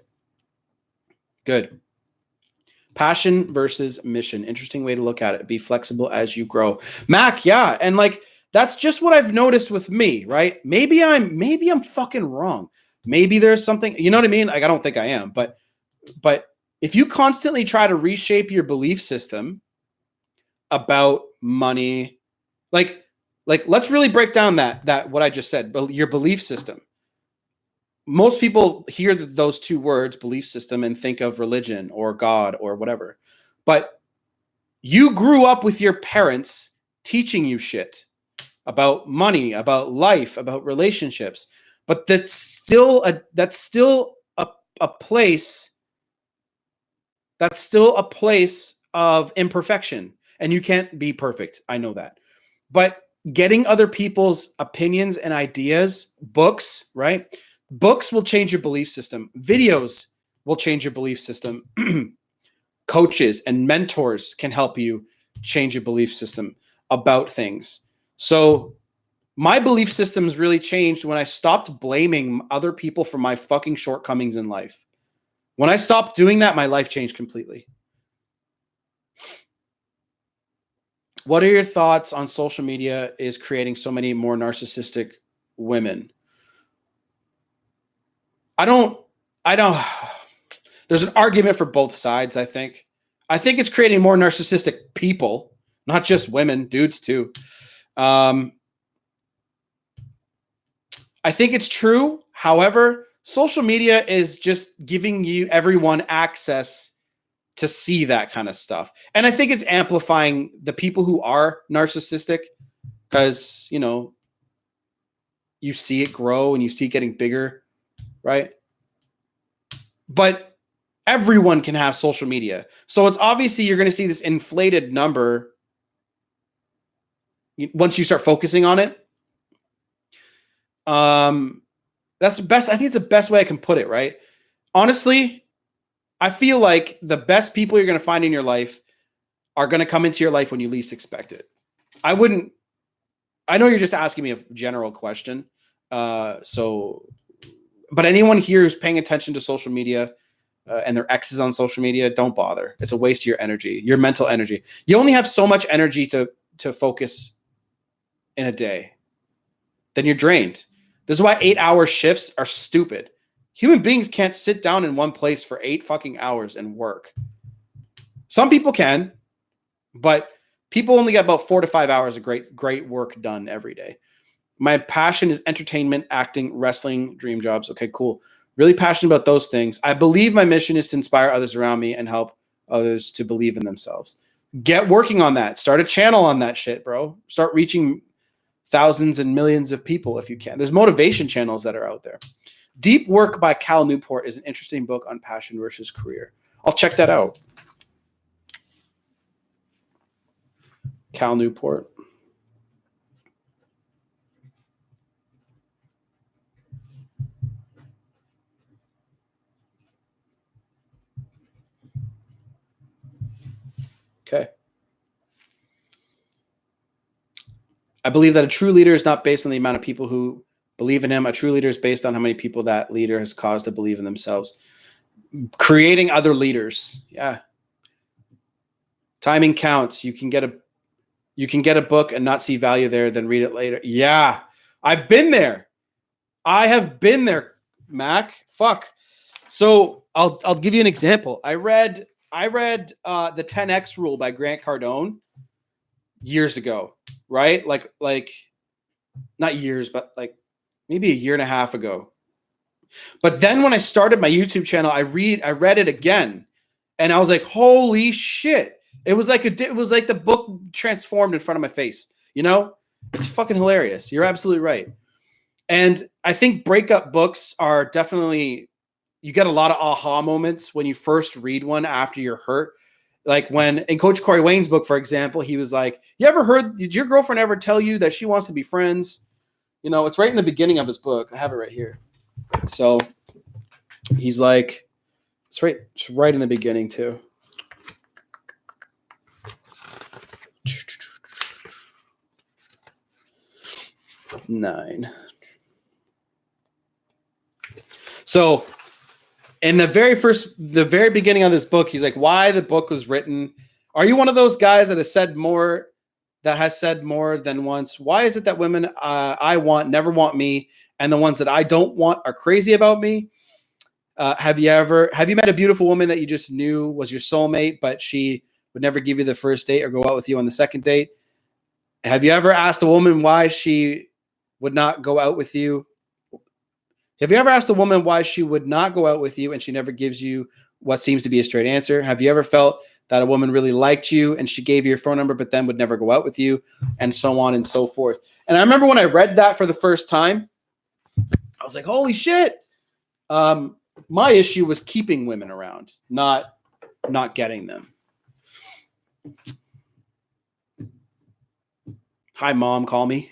Passion versus mission. Interesting way to look at it. Be flexible as you grow. Mac, yeah. And like, that's just what I've noticed with me, right? Maybe I'm fucking wrong. Maybe there's something, you know what I mean? Like, I don't think I am, but if you constantly try to reshape your belief system about money, like let's really break down that what I just said, but your belief system. Most people hear those two words, belief system, and think of religion or God or whatever. But you grew up with your parents teaching you shit about money, about life, about relationships. But that's still a place. That's still a place of imperfection. And you can't be perfect. I know that. But getting other people's opinions and ideas, books, right? Books will change your belief system. Videos will change your belief system. Coaches and mentors can help you change your belief system about things. So my belief systems really changed when I stopped blaming other people for my fucking shortcomings in life. When I stopped doing that, my life changed completely. What are your thoughts on social media is creating so many more narcissistic women? I don't, there's an argument for both sides, I think. I think it's creating more narcissistic people, not just women, dudes too. I think it's true. However, social media is just giving everyone access to see that kind of stuff. And I think it's amplifying the people who are narcissistic because, you see it grow and you see it getting bigger, right? But everyone can have social media. So it's obviously you're going to see this inflated number once you start focusing on it. That's the best. I think it's the best way I can put it, right? Honestly, I feel like the best people you're going to find in your life are going to come into your life when you least expect it. I know you're just asking me a general question. But anyone here who's paying attention to social media and their exes on social media, don't bother. It's a waste of your energy, your mental energy. You only have so much energy to focus in a day. Then you're drained. This is why 8-hour shifts are stupid. Human beings can't sit down in one place for 8 fucking hours and work. Some people can, but people only get about 4 to 5 hours of great work done every day. My passion is entertainment, acting, wrestling, dream jobs. Okay, cool. Really passionate about those things. I believe my mission is to inspire others around me and help others to believe in themselves. Get working on that. Start a channel on that shit, bro. Start reaching thousands and millions of people if you can. There's motivation channels that are out there. Deep Work by Cal Newport is an interesting book on passion versus career. I'll check that out. Cal Newport. Okay. I believe that a true leader is not based on the amount of people who believe in him. A true leader is based on how many people that leader has caused to believe in themselves. Creating other leaders. Yeah. Timing counts. You can get a book and not see value there, then read it later. Yeah. I've been there. I have been there, Mac. Fuck. So I'll give you an example. I read the 10X Rule by Grant Cardone years ago, right? Like not years, but like maybe a year and a half ago. But then when I started my YouTube channel, I read it again, and I was like, holy shit! It was like the book transformed in front of my face. It's fucking hilarious. You're absolutely right. And I think breakup books are definitely, you get a lot of aha moments when you first read one after you're hurt. Like when in Coach Corey Wayne's book, for example, he was like, did your girlfriend ever tell you that she wants to be friends? It's right in the beginning of his book. I have it right here. So he's like, it's right in the beginning too. Nine. So in the very beginning of this book, he's like, why the book was written. Are you one of those guys that has said more than once? Why is it that women I want never want me, and the ones that I don't want are crazy about me? Have you met a beautiful woman that you just knew was your soulmate, but she would never give you the first date or go out with you on the second date? Have you ever asked a woman why she would not go out with you? Have you ever asked a woman why she would not go out with you and she never gives you what seems to be a straight answer? Have you ever felt that a woman really liked you and she gave you your phone number but then would never go out with you, and so on and so forth? And I remember when I read that for the first time, I was like, holy shit. My issue was keeping women around, not getting them. Hi, mom. Call me.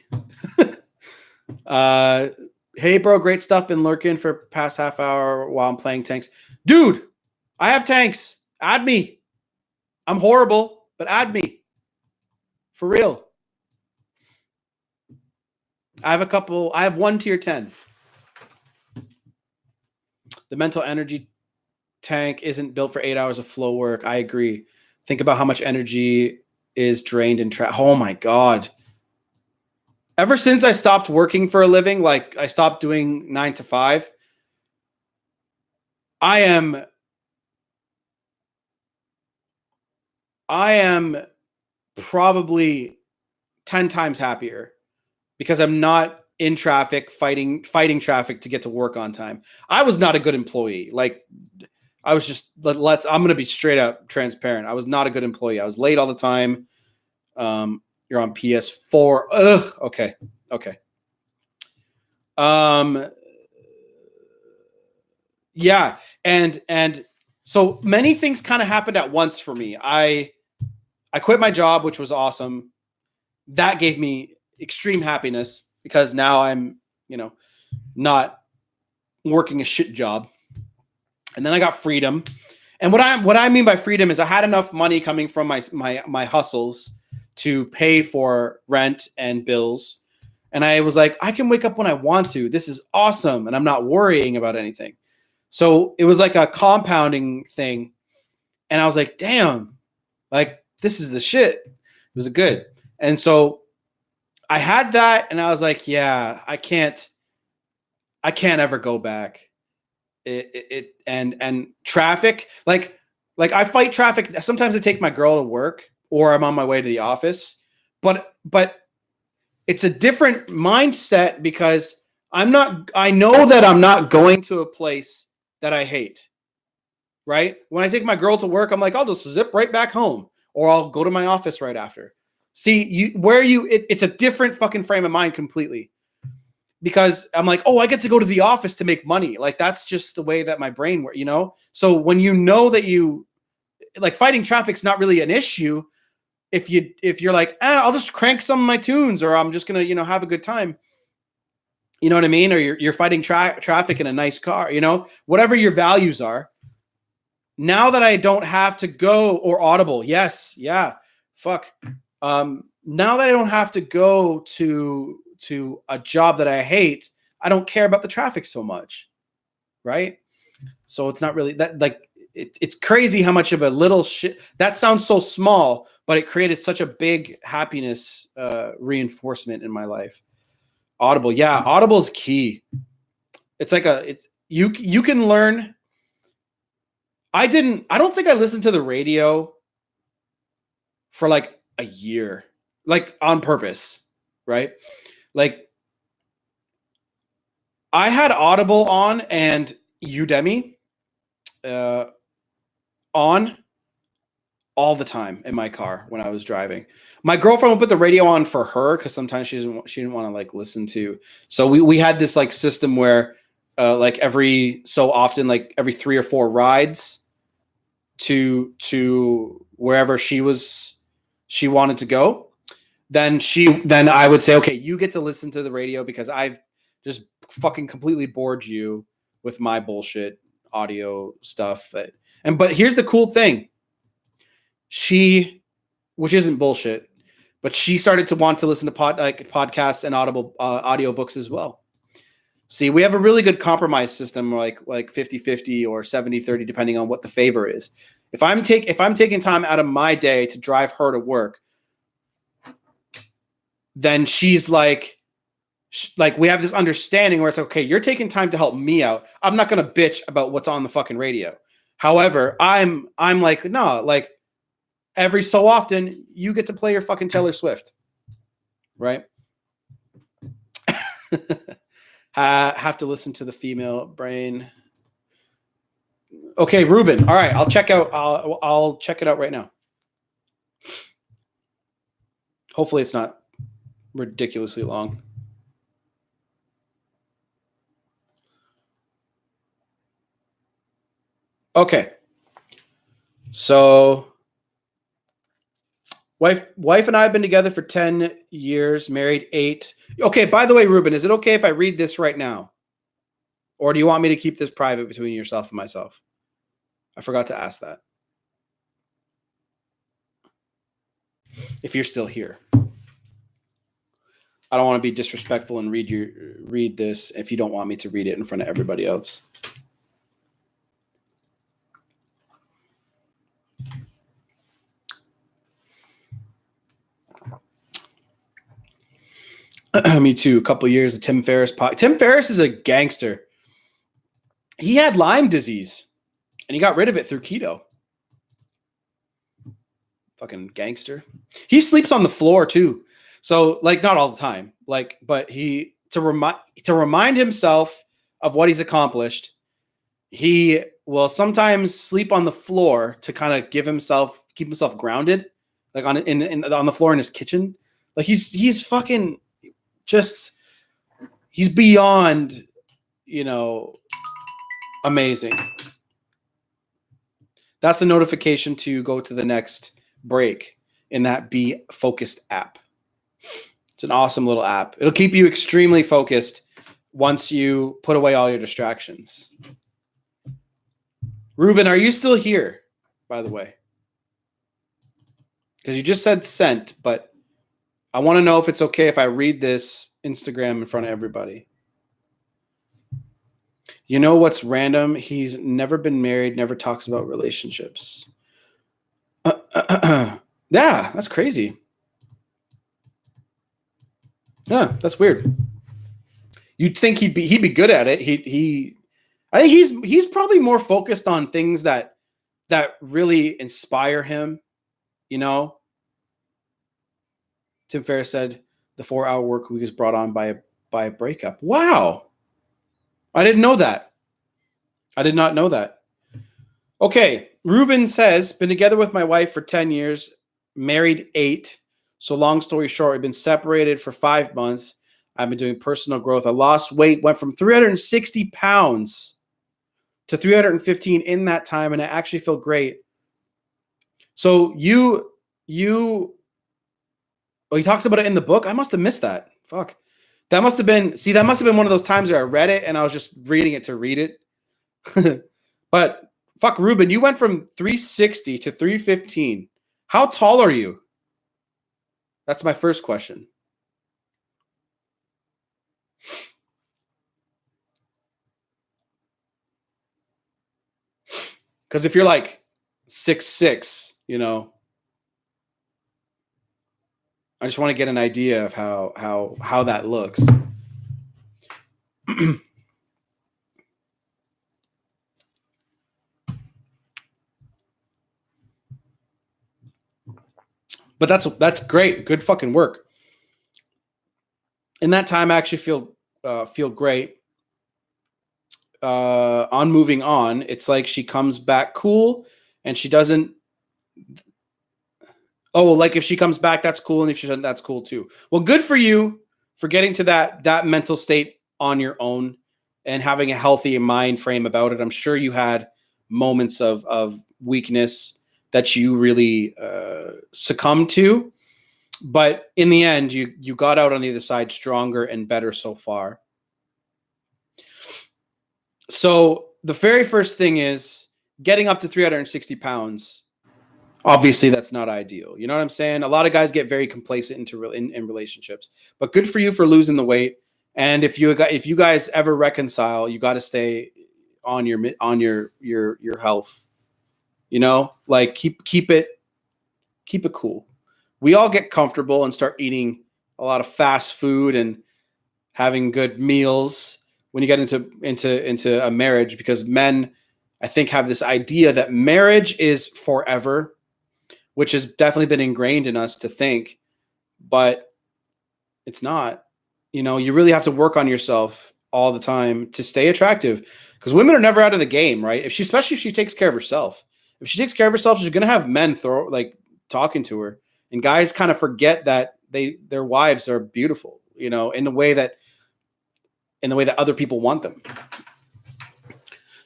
Hey, bro. Great stuff. Been lurking for past half hour while I'm playing tanks. Dude, I have tanks. Add me. I'm horrible, but add me. For real. I have a couple. I have one tier 10. The mental energy tank isn't built for 8 hours of flow work. I agree. Think about how much energy is drained in trap. Oh my God. Ever since I stopped working for a living, like I stopped doing 9 to 5, I am probably 10 times happier because I'm not in traffic fighting traffic to get to work on time. I was not a good employee. Like I was just I'm going to be straight up transparent. I was not a good employee. I was late all the time. You're on PS4. Ugh. Okay. Yeah, and so many things kind of happened at once for me. I quit my job, which was awesome. That gave me extreme happiness because now I'm, not working a shit job. And then I got freedom. And what I mean by freedom is I had enough money coming from my hustles to pay for rent and bills. And I was like, I can wake up when I want to. This is awesome. And I'm not worrying about anything. So it was like a compounding thing. And I was like, damn, like this is the shit. It was good. And so I had that and I was like, yeah, I can't ever go back. And traffic, like I fight traffic. Sometimes I take my girl to work or I'm on my way to the office, but it's a different mindset because I know that I'm not going to a place that I hate. Right? When I take my girl to work, I'm like, I'll just zip right back home or I'll go to my office right after. See, it's a different fucking frame of mind completely. Because I'm like, oh, I get to go to the office to make money. Like that's just the way that my brain works, So when you know that you like fighting traffic's not really an issue, if you're like, I'll just crank some of my tunes or I'm just gonna, have a good time. You know what I mean? Or you're fighting traffic in a nice car, whatever your values are. Now that I don't have to go or Audible, yes, yeah, fuck. Now that I don't have to go to a job that I hate, I don't care about the traffic so much, right? So it's not really that like it's crazy how much of a little shit that sounds so small, but it created such a big happiness reinforcement in my life. Audible, yeah, Audible is key. It's like you can learn. I don't think I listened to the radio for like a year, like on purpose, right? Like I had Audible on and Udemy on all the time in my car when I was driving. My girlfriend would put the radio on for her because sometimes she didn't want to like listen to. So we had this like system where like every so often, like every 3 or 4 rides to wherever she wanted to go, then I would say, okay, you get to listen to the radio because I've just fucking completely bored you with my bullshit audio stuff. But here's the cool thing. Which isn't bullshit, but she started to want to listen to podcasts and audible audiobooks as well. See, we have a really good compromise system, like 50-50 or 70-30, depending on what the favor is. If I'm taking time out of my day to drive her to work, then she's like we have this understanding where it's okay, you're taking time to help me out. I'm not going to bitch about what's on the fucking radio. However, I'm like, no, like every so often you get to play your fucking Taylor Swift. Right? Have to listen to the female brain. Okay, Ruben. All right, I'll check it out right now. Hopefully it's not ridiculously long. Okay. So Wife and I have been together for 10 years, married 8. Okay, by the way, Ruben, is it okay if I read this right now? Or do you want me to keep this private between yourself and myself? I forgot to ask that. If you're still here. I don't want to be disrespectful and read this if you don't want me to read it in front of everybody else. Me too. A couple years of Tim Ferriss. Tim Ferriss is a gangster. He had Lyme disease, and he got rid of it through keto. Fucking gangster. He sleeps on the floor too. So, like, not all the time. Like, but he to remind himself of what he's accomplished, he will sometimes sleep on the floor to kind of keep himself grounded, like on the floor in his kitchen. Like he's fucking just he's beyond, amazing. That's a notification to go to the next break in that Be Focused app. It's an awesome little app. It'll keep you extremely focused once you put away all your distractions. Ruben, are you still here, by the way? Because you just said sent, but I want to know if it's okay if I read this Instagram in front of everybody. You know what's random? He's never been married, never talks about relationships. Yeah, that's crazy. Yeah, that's weird. You'd think he'd be good at it. I think he's probably more focused on things that really inspire him, Tim Ferriss said the 4-hour work week is brought on by a breakup. Wow. I didn't know that. I did not know that. Okay. Ruben says, been together with my wife for 10 years, married 8. So long story short, we've been separated for 5 months. I've been doing personal growth. I lost weight, went from 360 pounds to 315 in that time, and I actually feel great. So he talks about it in the book. I must have missed that. Fuck. That must have been one of those times where I read it and I was just reading it to read it. But fuck, Ruben, you went from 360 to 315. How tall are you? That's my first question. Because if you're like 6'6", I just want to get an idea of how that looks. But that's great. Good fucking work. In that time, I actually feel great. On moving on, it's like she comes back cool, and she doesn't. Oh, like if she comes back, that's cool, and if she doesn't, that's cool too. Well, good for you for getting to that mental state on your own and having a healthy mind frame about it. I'm sure you had moments of weakness that you really succumbed to, but in the end, you got out on the other side stronger and better so far. So the very first thing is getting up to 360 pounds. Obviously, that's not ideal. You know what I'm saying? A lot of guys get very complacent in relationships, but good for you for losing the weight. And if you guys ever reconcile, you got to stay on your health. Like keep it cool. We all get comfortable and start eating a lot of fast food and having good meals when you get into a marriage, because men, I think, have this idea that marriage is forever, which has definitely been ingrained in us to think, but it's not. You really have to work on yourself all the time to stay attractive, because women are never out of the game, right? Especially if she takes care of herself. If she takes care of herself, she's going to have men talking to her, and guys kind of forget that their wives are beautiful, in the way that other people want them.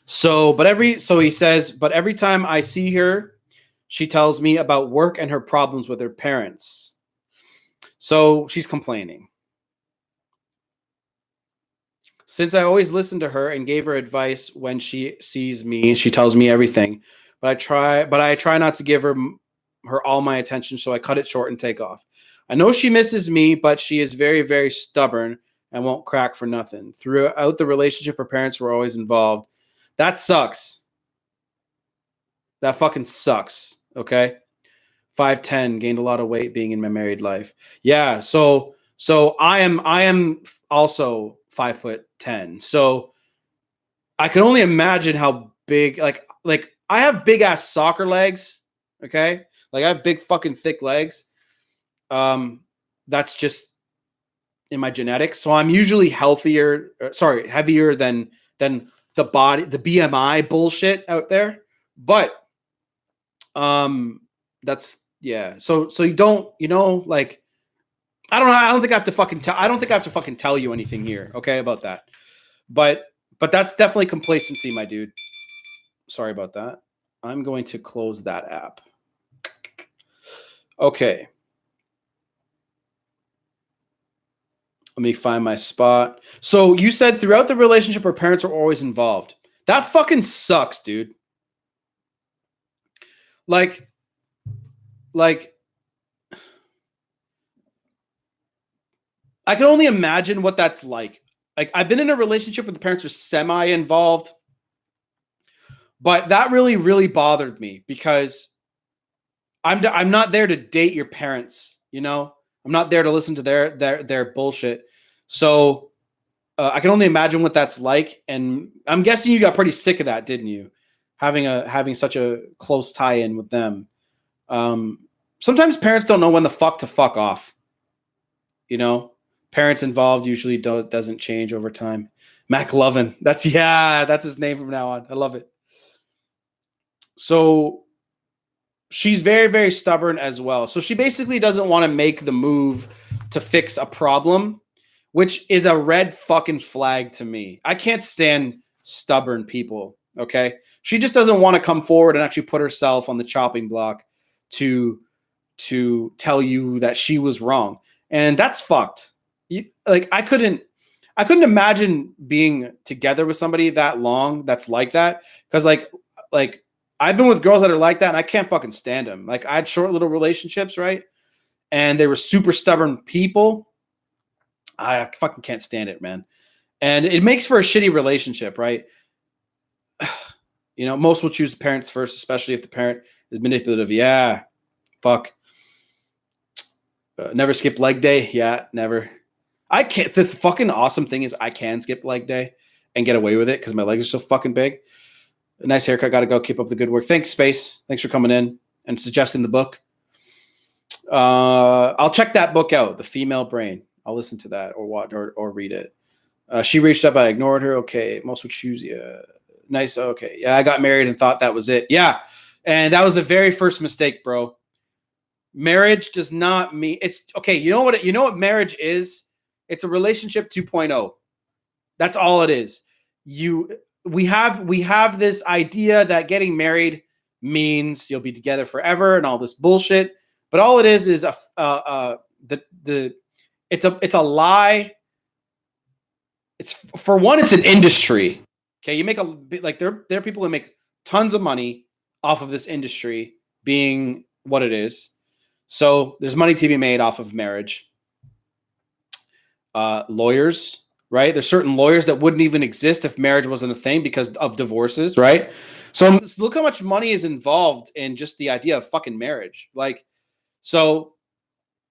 So he says, but every time I see her, She tells me about work and her problems with her parents. So she's complaining. Since I always listen to her and gave her advice when she sees me, she tells me everything. But I try not to give her all my attention, so I cut it short and take off. I know she misses me, but she is very, very stubborn and won't crack for nothing. Throughout the relationship, her parents were always involved. That sucks. That fucking sucks. Okay. 5'10", gained a lot of weight being in my married life. Yeah. So I am also 5'10". So I can only imagine how big, like I have big ass soccer legs. Okay. Like I have big fucking thick legs. That's just in my genetics. So I'm usually heavier than the body, the BMI bullshit out there. But that's yeah. So you don't, like I don't know. I don't think I have to fucking tell you anything here, okay, about that. But that's definitely complacency, my dude. Sorry about that. I'm going to close that app. Okay. Let me find my spot. So you said throughout the relationship, her parents are always involved. That fucking sucks, dude. Like, I can only imagine what that's like. Like, I've been in a relationship where the parents are semi-involved, but that really, really bothered me because I'm not there to date your parents. I'm not there to listen to their bullshit. So I can only imagine what that's like, and I'm guessing you got pretty sick of that, didn't you? Having such a close tie-in with them. Sometimes parents don't know when the fuck to fuck off. Parents involved usually doesn't change over time. McLovin, that's his name from now on. I love it. So she's very, very stubborn as well. So she basically doesn't want to make the move to fix a problem, which is a red fucking flag to me. I can't stand stubborn people. Okay. She just doesn't want to come forward and actually put herself on the chopping block to tell you that she was wrong. And that's fucked. I couldn't imagine being together with somebody that long that's like that. Cause like I've been with girls that are like that and I can't fucking stand them. Like I had short little relationships, right? And they were super stubborn people. I fucking can't stand it, man. And it makes for a shitty relationship, right? Most will choose the parents first, especially if the parent is manipulative. Yeah, fuck. Never skip leg day. Yeah, never. I can't. The fucking awesome thing is I can skip leg day and get away with it because my legs are so fucking big. A nice haircut. Got to go. Keep up the good work. Thanks, Space. Thanks for coming in and suggesting the book. I'll check that book out, The Female Brain. I'll listen to that or watch or read it. She reached up. I ignored her. Okay. Most would choose you. Nice. Okay. Yeah, I got married and thought that was it. Yeah. And that was the very first mistake, bro. Marriage does not mean it's okay. You know what marriage is? It's a relationship 2.0. That's all it is. We have this idea that getting married means you'll be together forever and all this bullshit. But all it is it's a lie. It's for one, it's an industry. Okay, you make there are people who make tons of money off of this industry being what it is. So there's money to be made off of marriage. Lawyers, right? There's certain lawyers that wouldn't even exist if marriage wasn't a thing because of divorces, right? So look how much money is involved in just the idea of fucking marriage. So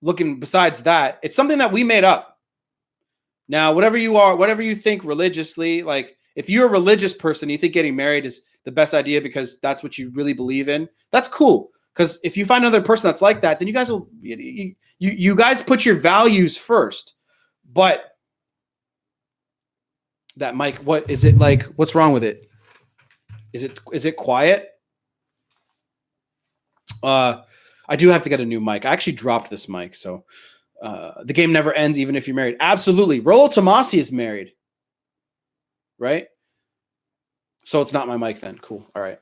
looking besides that, it's something that we made up. Now, whatever you think religiously, like if you're a religious person, you think getting married is the best idea because that's what you really believe in. That's cool. Because if you find another person that's like that, then you guys put your values first. But that mic, what is it like? What's wrong with it? Is it quiet? I do have to get a new mic. I actually dropped this mic, so the game never ends, even if you're married. Absolutely, Rollo Tomasi is married, right? So it's not my mic then. Cool. All right.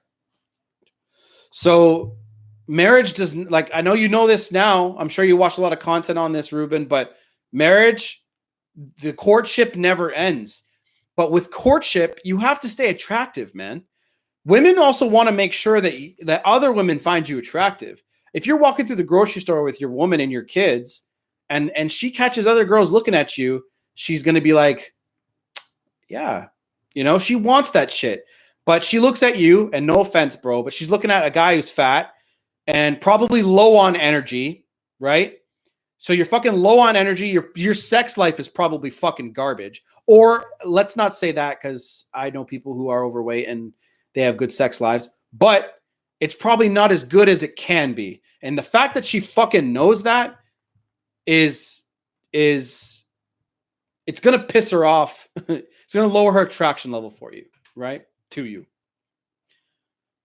So marriage doesn't, like, I know you know this now. I'm sure you watch a lot of content on this, Ruben, but marriage, the courtship never ends. But with courtship, you have to stay attractive, man. Women also want to make sure that other women find you attractive. If you're walking through the grocery store with your woman and your kids, and she catches other girls looking at you, she's going to be like, yeah, she wants that shit. But she looks at you, and no offense, bro, but she's looking at a guy who's fat and probably low on energy, right? So you're fucking low on energy. Your sex life is probably fucking garbage. Or let's not say that, because I know people who are overweight and they have good sex lives, but it's probably not as good as it can be. And the fact that she fucking knows that is it's going to piss her off. It's going to lower her attraction level for you, right? To you.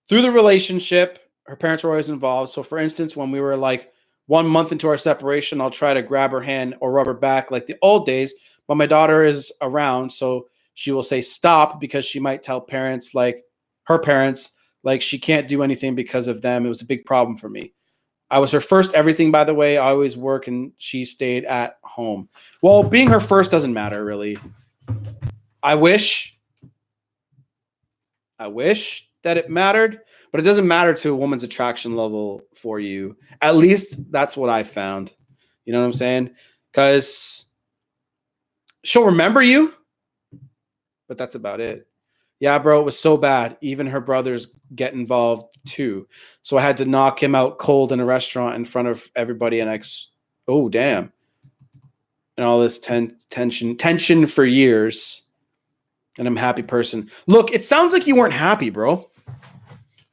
Through the relationship, her parents were always involved. So for instance, when we were like 1 month into our separation, I'll try to grab her hand or rub her back like the old days, but my daughter is around, so she will say stop, because she might tell parents, like her parents, like she can't do anything because of them. It was a big problem for me. I was her first everything, by the way. I always work and she stayed at home. Well, being her first doesn't matter, really. I wish that it mattered, but it doesn't matter to a woman's attraction level for you. At least that's what I found. You know what I'm saying? Because she'll remember you, but that's about it. Yeah, bro, it was so bad. Even her brothers get involved too. So I had to knock him out cold in a restaurant in front of everybody. And oh, damn. And all this tension for years. And I'm a happy person. Look, it sounds like you weren't happy, bro.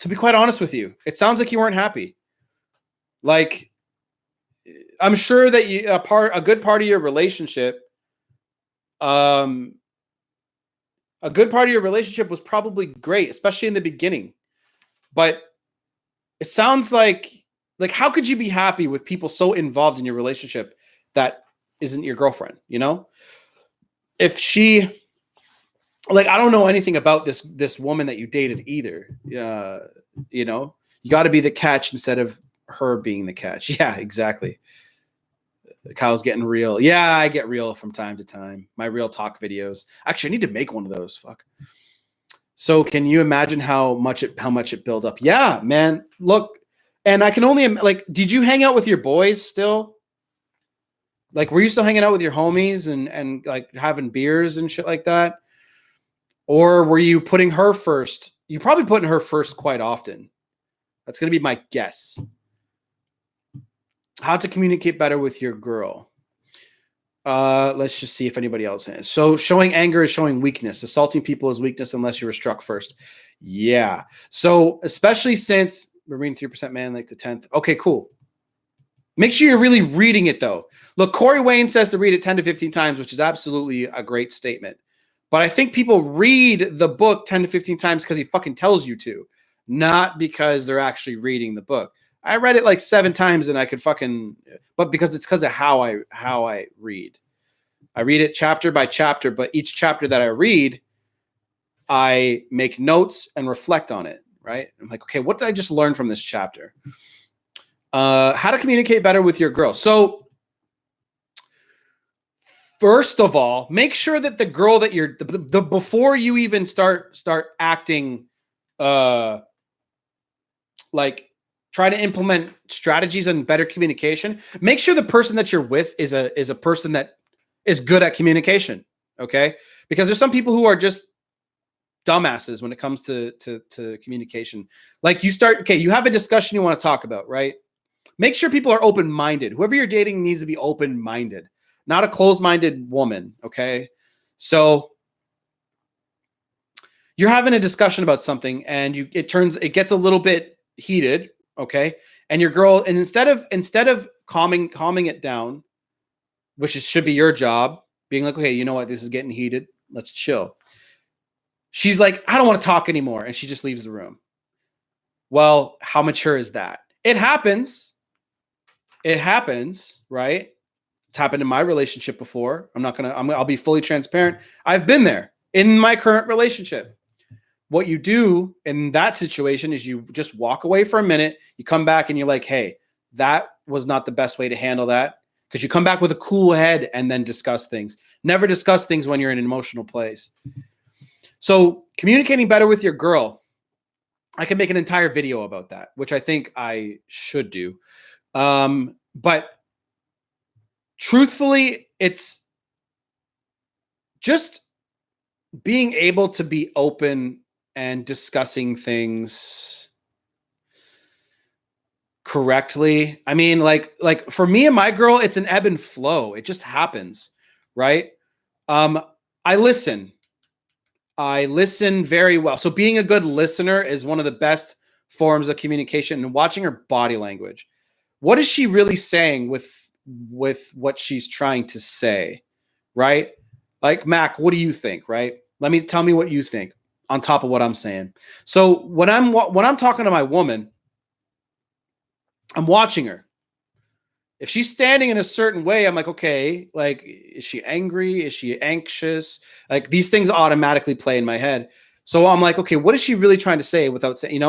To be quite honest with you, it sounds like you weren't happy. Like, I'm sure that a good part of your relationship, was probably great, especially in the beginning. But it sounds like how could you be happy with people so involved in your relationship that isn't your girlfriend? If she, like, I don't know anything about this woman that you dated either. You got to be the catch instead of her being the catch. Yeah, exactly. Kyle's getting real. Yeah, I get real from time to time. My real talk videos. Actually, I need to make one of those. Fuck. So can you imagine how much it builds up? Yeah, man. Look, and I can only, like, did you hang out with your boys still? Like, were you still hanging out with your homies and like having beers and shit like that? Or were you putting her first? You probably putting her first quite often. That's going to be my guess. How to communicate better with your girl. Let's just see if anybody else has. So showing anger is showing weakness. Assaulting people is weakness unless you were struck first. Yeah. So especially since we're reading 3% man, like the 10th. Okay, cool. Make sure you're really reading it, though. Look, Corey Wayne says to read it 10 to 15 times, which is absolutely a great statement. But I think people read the book 10 to 15 times because he fucking tells you to, not because they're actually reading the book. I read it like 7 times and I could but because of how I read. I read it chapter by chapter, but each chapter that I read, I make notes and reflect on it, right? I'm like, okay, what did I just learn from this chapter? How to communicate better with your girl. So first of all, make sure that the girl that you're before you even start acting like try to implement strategies and better communication, make sure the person that you're with is a person that is good at communication. Okay. Because there's some people who are just dumbasses when it comes to communication. Like you have a discussion you want to talk about, right? Make sure people are open-minded. Whoever you're dating needs to be open-minded, not a closed-minded woman. Okay. So you're having a discussion about something and it gets a little bit heated. Okay. And your girl, and instead of calming it down, which should be your job, being like, okay, you know what? This is getting heated. Let's chill. She's like, I don't want to talk anymore. And she just leaves the room. Well, how mature is that? It happens, right? It's happened in my relationship before. I'll be fully transparent. I've been there in my current relationship. what you do in that situation is you just walk away for a minute. You come back and you're like, hey, that was not the best way to handle that. Because you come back with a cool head and then discuss things. Never discuss things when you're in an emotional place. So communicating better with your girl. I can make an entire video about that, which I think I should do. But truthfully, it's just being able to be open and discussing things correctly. I mean, like for me and my girl, it's an ebb and flow. It just happens, right? I listen very well. So being a good listener is one of the best forms of communication, and watching her body language. What is she really saying with what she's trying to say, right? Like, Mac, what do you think, right? Tell me what you think on top of what I'm saying. So when I'm talking to my woman, I'm watching her. If she's standing in a certain way, I'm like, okay, like, is she angry? Is she anxious? Like, these things automatically play in my head. So I'm like, okay, what is she really trying to say without saying,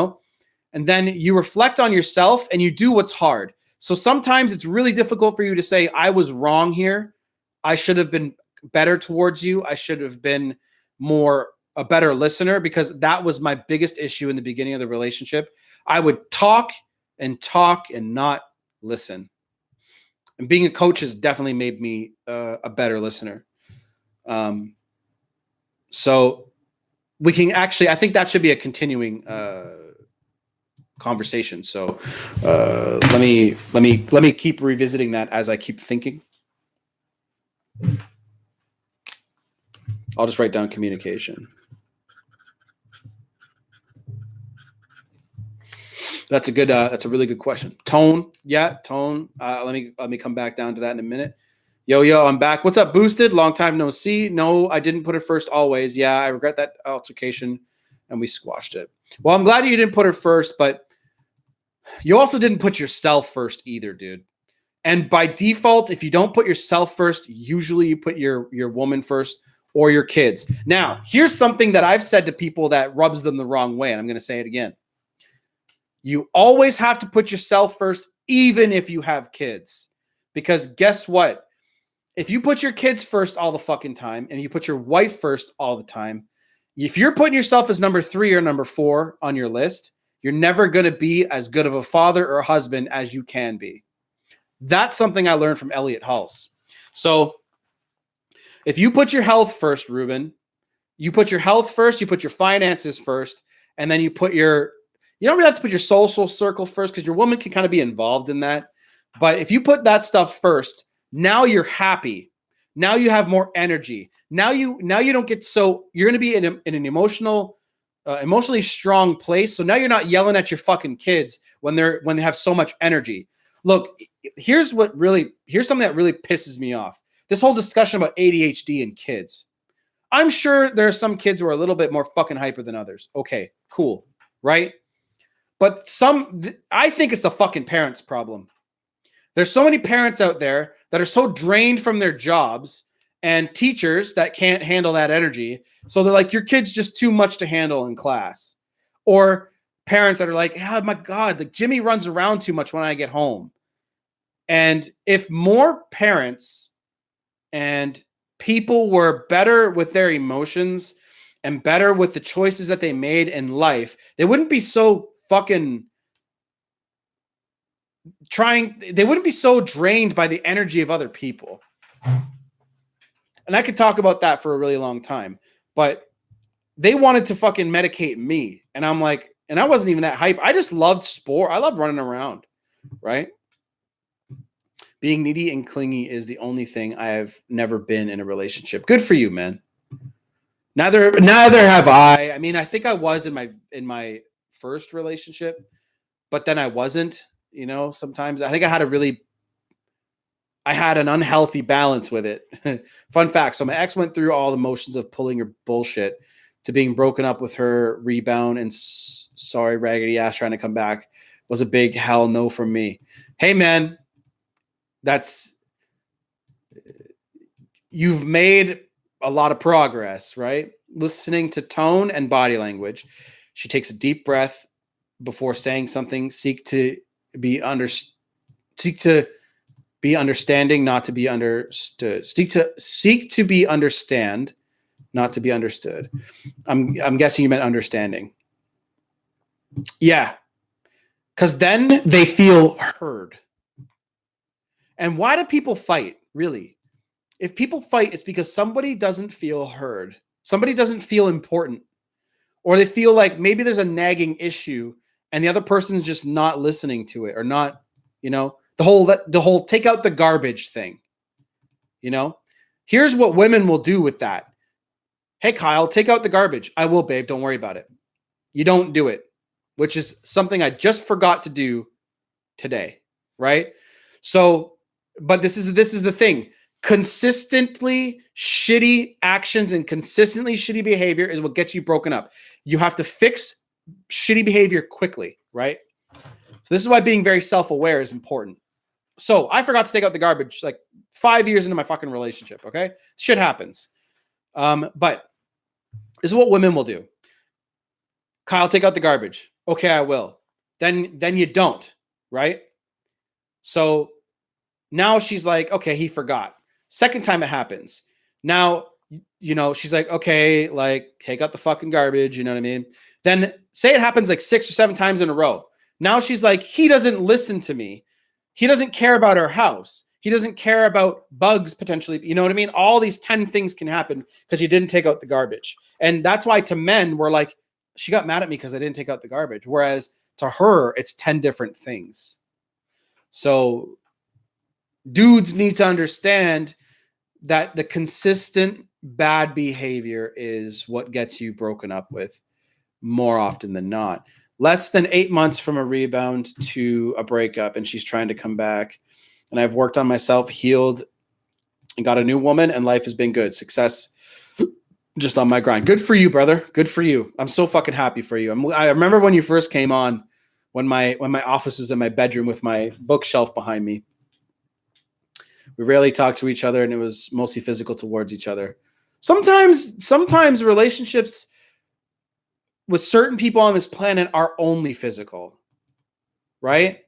And then you reflect on yourself and you do what's hard. So sometimes it's really difficult for you to say, I was wrong here. I should have been better towards you. I should have been a better listener, because that was my biggest issue in the beginning of the relationship. I would talk and not listen. And being a coach has definitely made me a better listener. So we can actually, I think that should be a continuing conversation. So let me keep revisiting that as I keep thinking. I'll just write down communication. That's a really good question. Tone. Yeah, tone. Let me come back down to that in a minute. Yo, I'm back. What's up, Boosted? Long time no see. No, I didn't put her first always. Yeah, I regret that altercation, and we squashed it. Well, I'm glad you didn't put her first, but you also didn't put yourself first either, dude. And by default, if you don't put yourself first, usually you put your woman first or your kids. Now, here's something that I've said to people that rubs them the wrong way, and I'm going to say it again. You always have to put yourself first, even if you have kids. Because guess what? If you put your kids first all the fucking time and you put your wife first all the time, if you're putting yourself as number 3 or number 4 on your list, you're never going to be as good of a father or a husband as you can be. That's something I learned from Elliot Hulse. So if you put your health first, Ruben, you put your health first, you put your finances first, and then you don't really have to put your social circle first, because your woman can kind of be involved in that. But if you put that stuff first, now you're happy. Now you have more energy. Now you don't get you're going to be in an emotionally strong place. So now you're not yelling at your fucking kids when they have so much energy. Look, here's something that really pisses me off. This whole discussion about ADHD and kids. I'm sure there are some kids who are a little bit more fucking hyper than others. Okay, cool. Right? But I think it's the fucking parents' problem. There's so many parents out there that are so drained from their jobs, and teachers that can't handle that energy. So they're like, your kid's just too much to handle in class. Or parents that are like, oh my God, like Jimmy runs around too much when I get home. And if more parents and people were better with their emotions and better with the choices that they made in life, they wouldn't be so they wouldn't be so drained by the energy of other people. And I could talk about that for a really long time, but they wanted to fucking medicate me. And I'm like, and I wasn't even that hype. I just loved sport. I love running around, right? Being needy and clingy is the only thing I have never been in a relationship. Good for you, man. Neither have I. I mean, I think I was in my first relationship, but then I wasn't. Sometimes I think I had an unhealthy balance with it. Fun fact. So my ex went through all the motions of pulling her bullshit to being broken up with her, rebound, and sorry, raggedy ass trying to come back was a big hell no from me. Hey, man, you've made a lot of progress, right? listening to tone and body language. She takes a deep breath before saying something. Seek to be understanding, not to be understood. Seek to be understand, not to be understood. I'm guessing you meant understanding. Yeah. Because then they feel heard. And why do people fight, really? If people fight, it's because somebody doesn't feel heard. Somebody doesn't feel important. Or they feel like maybe there's a nagging issue and the other person's just not listening to it, or not, the whole take out the garbage thing. Here's what women will do with that. Hey, Kyle, take out the garbage. I will, babe. Don't worry about it. You don't do it, which is something I just forgot to do today. Right. So, but this is the thing. Consistently shitty actions and consistently shitty behavior is what gets you broken up. You have to fix shitty behavior quickly, right? So this is why being very self-aware is important. So I forgot to take out the garbage like 5 years into my fucking relationship, okay? Shit happens. But this is what women will do. Kyle, take out the garbage. Okay, I will. Then you don't, right? So now she's like, okay, he forgot. Second time it happens. Now, she's like, okay, like take out the fucking garbage. You know what I mean? Then say it happens like 6 or 7 times in a row. Now she's like, he doesn't listen to me. He doesn't care about our house. He doesn't care about bugs potentially. You know what I mean? All these 10 things can happen because you didn't take out the garbage. And that's why to men, we're like, she got mad at me because I didn't take out the garbage. Whereas to her, it's 10 different things. So dudes need to understand that the consistent bad behavior is what gets you broken up with more often than not. Less than 8 months from a rebound to a breakup, and she's trying to come back. And I've worked on myself, healed, and got a new woman, and life has been good. Success just on my grind. Good for you, brother. Good for you. I'm so fucking happy for you. I remember when you first came on, when my office was in my bedroom with my bookshelf behind me. We rarely talked to each other, and it was mostly physical towards each other. Sometimes relationships with certain people on this planet are only physical, right?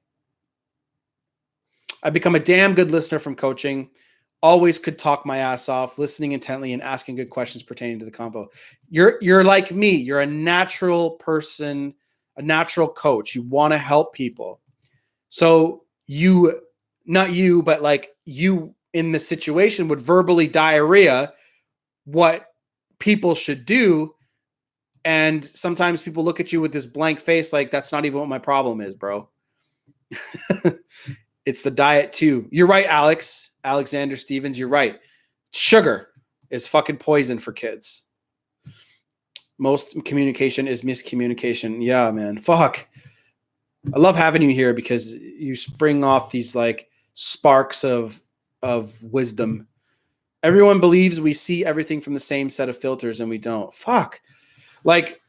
I've become a damn good listener from coaching. Always could talk my ass off, listening intently and asking good questions pertaining to the combo. You're like me. You're a natural person, a natural coach. You want to help people. So not you, but like you in the situation would verbally diarrhea what people should do. And sometimes people look at you with this blank face like, that's not even what my problem is, bro. It's the diet too. You're right, Alexander Stevens. You're right. Sugar is fucking poison for kids. Most communication is miscommunication. Yeah, man. Fuck. I love having you here because you spring off these like sparks of wisdom. Everyone believes we see everything from the same set of filters and we don't. Fuck. Like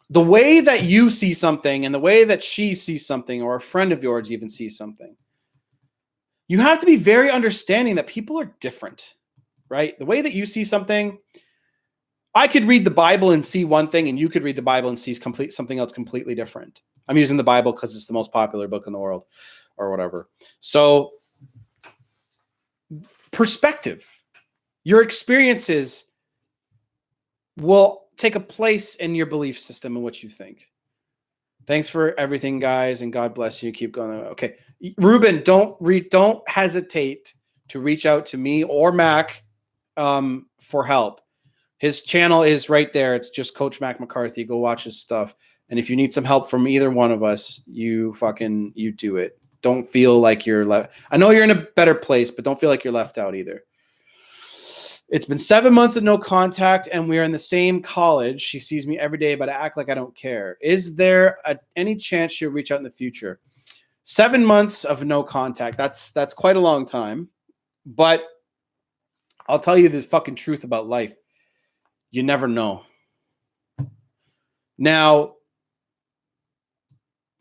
the way that you see something and the way that she sees something, or a friend of yours even sees something, you have to be very understanding that people are different, right? The way that you see something, I could read the Bible and see one thing, and you could read the Bible and see something else completely different. I'm using the Bible because it's the most popular book in the world or whatever. So perspective, your experiences will take a place in your belief system and what you think. Thanks for everything, guys, and God bless you. Keep going. Okay, Ruben, don't hesitate to reach out to me or Mac for help. His channel is right there. It's just Coach Mac McCarthy. Go watch his stuff. And if you need some help from either one of us, you do it. Don't feel like you're left. I know you're in a better place, but don't feel like you're left out either. It's been 7 months of no contact, and we are in the same college. She sees me every day, but I act like I don't care. Is there any chance she'll reach out in the future? 7 months of no contact. That's quite a long time. But I'll tell you the fucking truth about life. You never know. Now,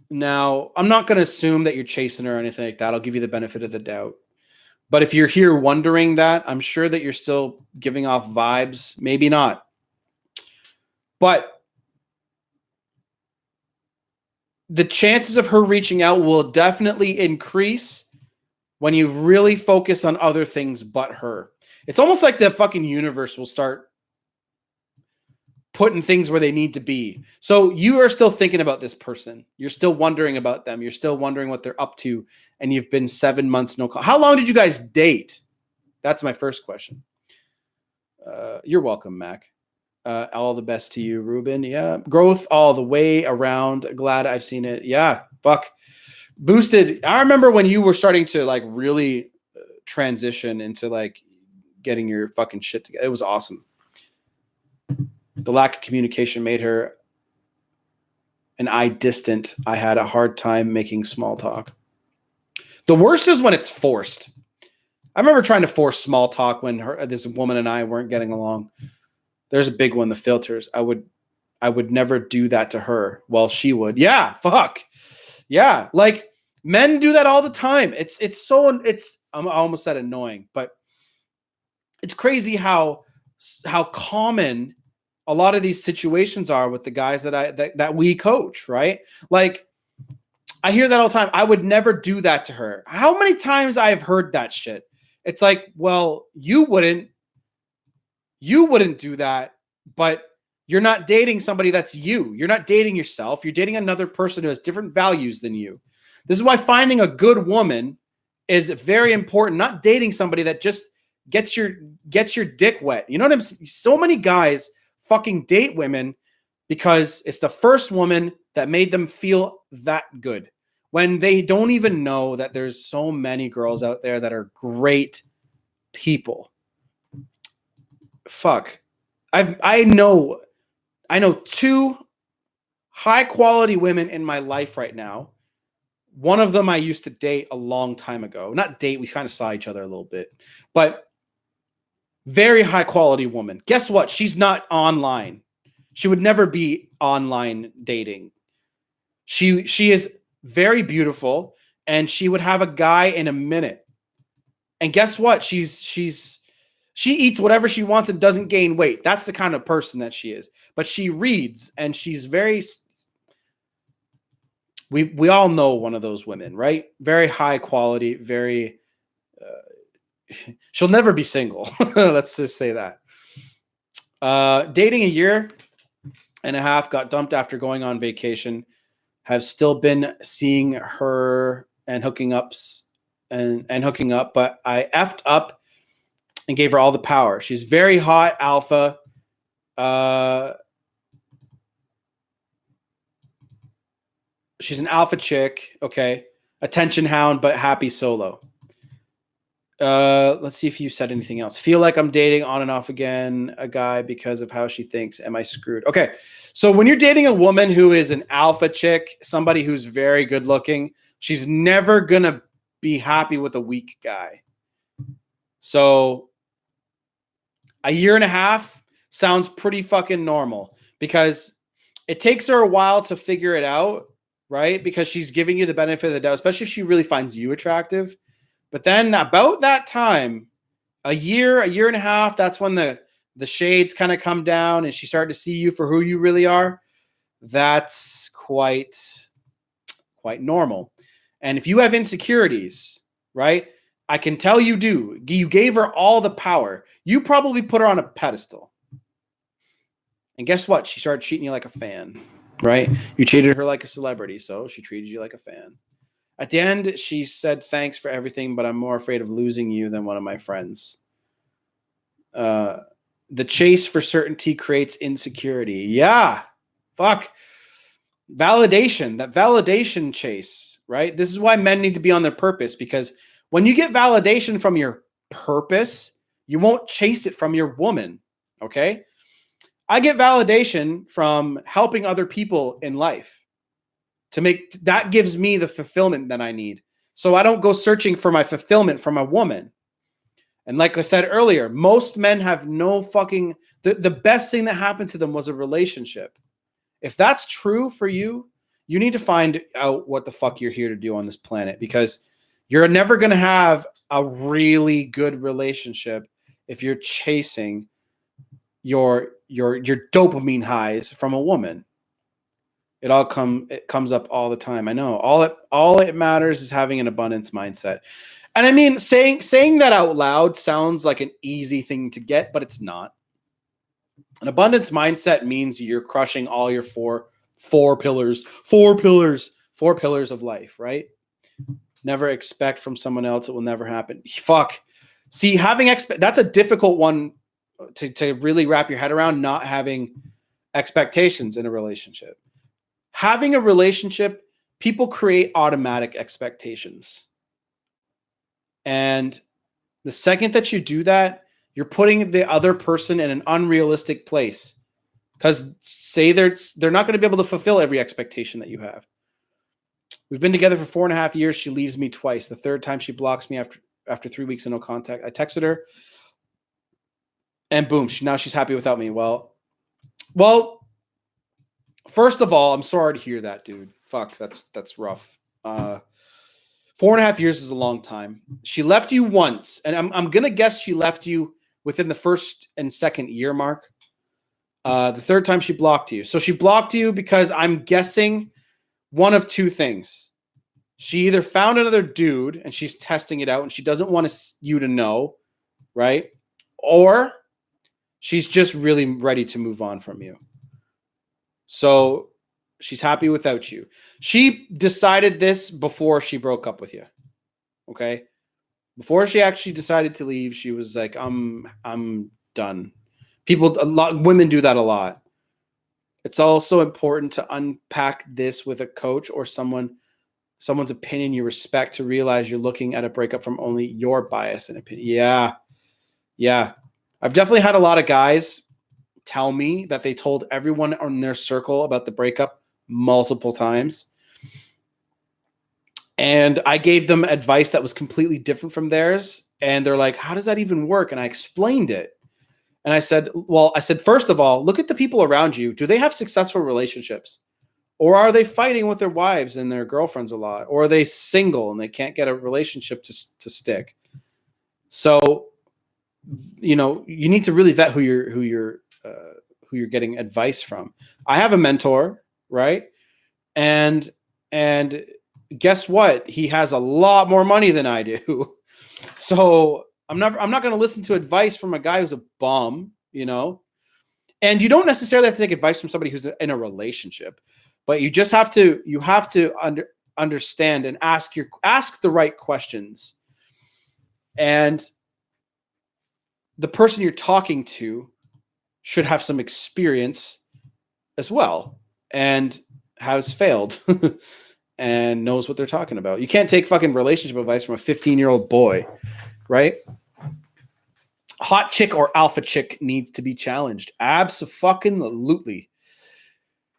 I'm not going to assume that you're chasing her or anything like that. I'll give you the benefit of the doubt. But if you're here wondering that, I'm sure that you're still giving off vibes. Maybe not. But the chances of her reaching out will definitely increase when you really focus on other things but her. It's almost like the fucking universe will start putting things where they need to be. So you are still thinking about this person. You're still wondering about them. You're still wondering what they're up to. And you've been 7 months no call. How long did you guys date? That's my first question. You're welcome, Mac. All the best to you, Ruben. Yeah. Growth all the way around. Glad I've seen it. Yeah. Fuck. Boosted. I remember when you were starting to like really transition into like getting your fucking shit together. It was awesome. The lack of communication made her and I distant. I had a hard time making small talk. The worst is when it's forced. I remember trying to force small talk when this woman and I weren't getting along. There's a big one, the filters. I would never do that to her. Well, she would. Yeah, fuck. Yeah, like men do that all the time. I almost said annoying, but it's crazy how common a lot of these situations are with the guys that we coach, right? Like I hear that all the time. I would never do that to her. How many times I've heard that shit? It's like, well, you wouldn't do that, but you're not dating somebody that's you. You're not dating yourself. You're dating another person who has different values than you. This is why finding a good woman is very important. Not dating somebody that just gets your dick wet. You know what I'm saying? So many guys fucking date women because it's the first woman that made them feel that good, when they don't even know that there's so many girls out there that are great people. Fuck. I know 2 high quality women in my life right now. One of them I used to date a long time ago. Not date, we kind of saw each other a little bit. But very high quality woman. Guess what? She's not online. She would never be online dating. She is very beautiful, and she would have a guy in a minute. And guess what? She eats whatever she wants and doesn't gain weight. That's the kind of person that she is. But she reads, and she's very. We all know one of those women, right? Very high quality, very. She'll never be single. Let's just say that. Dating a year and a half, got dumped after going on vacation. Have still been seeing her and hooking up, but I effed up and gave her all the power. She's very hot, alpha. She's an alpha chick. Okay. Attention hound, but happy solo. Let's see if you said anything else. Feel like I'm dating on and off again a guy because of how she thinks. Am I screwed? Okay. So when you're dating a woman who is an alpha chick, somebody who's very good looking, she's never going to be happy with a weak guy. So a year and a half sounds pretty fucking normal, because it takes her a while to figure it out, right? Because she's giving you the benefit of the doubt, especially if she really finds you attractive. But then about that time, a year and a half, that's when the shades kind of come down and she started to see you for who you really are. That's quite normal. And if you have insecurities, right, I can tell you do. You gave her all the power. You probably put her on a pedestal. And guess what? She started treating you like a fan, right? You treated her like a celebrity, so she treated you like a fan. At the end, she said, thanks for everything, but I'm more afraid of losing you than one of my friends. The chase for certainty creates insecurity. Yeah. Fuck. Validation. That validation chase, right? This is why men need to be on their purpose, because when you get validation from your purpose, you won't chase it from your woman, okay? I get validation from helping other people in life. That gives me the fulfillment that I need. So I don't go searching for my fulfillment from a woman. And like I said earlier, most men have no fucking, the best thing that happened to them was a relationship. If that's true for you, you need to find out what the fuck you're here to do on this planet, because you're never going to have a really good relationship if you're chasing your dopamine highs from a woman. It comes up all the time. I know. All it matters is having an abundance mindset. And I mean, saying that out loud sounds like an easy thing to get, but it's not. An abundance mindset means you're crushing all your four pillars of life, right? Never expect from someone else. It will never happen. Fuck. See, that's a difficult one to really wrap your head around, not having expectations in a relationship. Having a relationship, people create automatic expectations. And the second that you do that, you're putting the other person in an unrealistic place, because say they're not going to be able to fulfill every expectation that you have. We've been together for 4.5 years. She leaves me twice. The third time she blocks me after 3 weeks of no contact. I texted her, and boom, now she's happy without me. Well, first of all, I'm sorry to hear that, dude. Fuck, that's rough. 4.5 years is a long time. She left you once, and I'm gonna guess she left you within the first and second year mark. The third time she blocked you. So she blocked you because I'm guessing one of two things. She either found another dude and she's testing it out and she doesn't want you to know, right? Or she's just really ready to move on from you. So she's happy without you. She decided this before she broke up with you. Okay? Before she actually decided to leave, she was like, I'm done. Women do that a lot. It's also important to unpack this with a coach or someone's opinion you respect, to realize you're looking at a breakup from only your bias and opinion. Yeah. I've definitely had a lot of guys tell me that they told everyone in their circle about the breakup multiple times. And I gave them advice that was completely different from theirs. And they're like, how does that even work? And I explained it. And I said, first of all, look at the people around you. Do they have successful relationships? Or are they fighting with their wives and their girlfriends a lot? Or are they single and they can't get a relationship to stick? So, you need to really vet who you're getting advice from. I have a mentor, right? And guess what? He has a lot more money than I do. So I'm not going to listen to advice from a guy who's a bum, And you don't necessarily have to take advice from somebody who's in a relationship, but you just have to understand and ask the right questions. And the person you're talking to should have some experience as well and has failed and knows what they're talking about. You can't take fucking relationship advice from a 15-year-old boy, right? Hot chick or alpha chick needs to be challenged. Abso-fucking-lutely.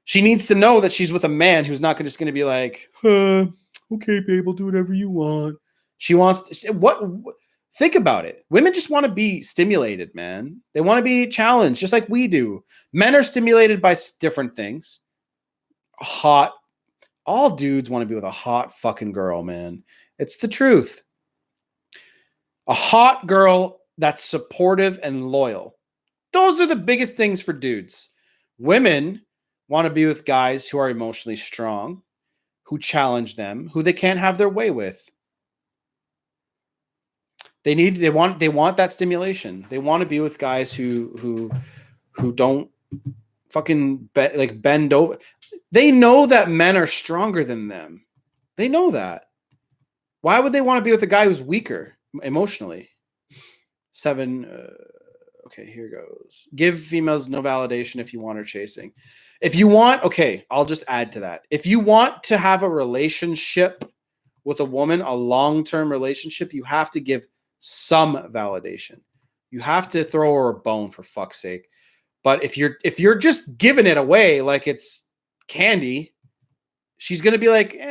She needs to know that she's with a man who's not just going to be like, okay, babe, we'll do whatever you want. She wants to, what? Think about it. Women just want to be stimulated, man. They want to be challenged, just like we do. Men are stimulated by different things. All dudes want to be with a hot fucking girl, man. It's the truth. A hot girl that's supportive and loyal. Those are the biggest things for dudes. Women want to be with guys who are emotionally strong, who challenge them, who they can't have their way with. They want that stimulation. They want to be with guys who don't fucking bend over. They know that men are stronger than them. They know that. Why would they want to be with a guy who's weaker emotionally? 7. Okay, here goes. Give females no validation if you want her chasing. If you want, okay, I'll just add to that. If you want to have a relationship with a woman, a long-term relationship, you have to give some validation. You have to throw her a bone, for fuck's sake. But if you're just giving it away like it's candy, she's gonna be like,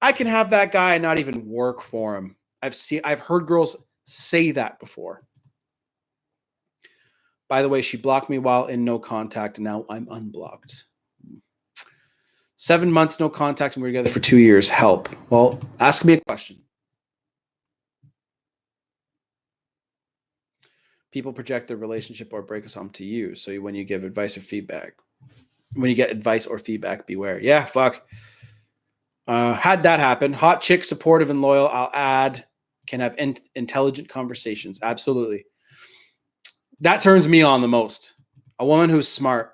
I can have that guy and not even work for him. I've heard girls say that before. By the way, she blocked me while in no contact, and now I'm unblocked. 7 months no contact, and we're together for 2 years. Help. Well, ask me a question. people project their relationship or break us onto you. So when you give advice or feedback, beware. Yeah, fuck. Had that happen. Hot chick, supportive and loyal. I'll add, can have intelligent conversations. Absolutely. That turns me on the most. A woman who's smart,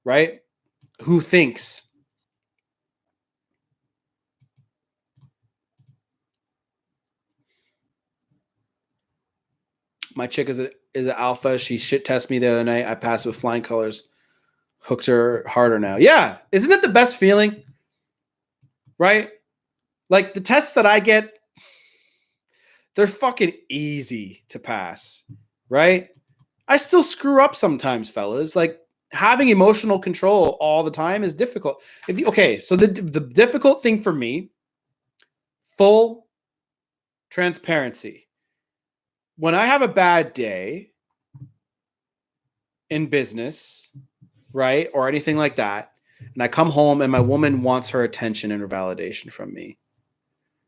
right? Who thinks. My chick is an alpha. She shit tested me the other night. I passed with flying colors. Hooked her harder now. Yeah. Isn't it the best feeling? Right? Like the tests that I get, they're fucking easy to pass. Right? I still screw up sometimes, fellas. Like having emotional control all the time is difficult. So the difficult thing for me, full transparency. When I have a bad day in business, right, or anything like that, and I come home and my woman wants her attention and her validation from me,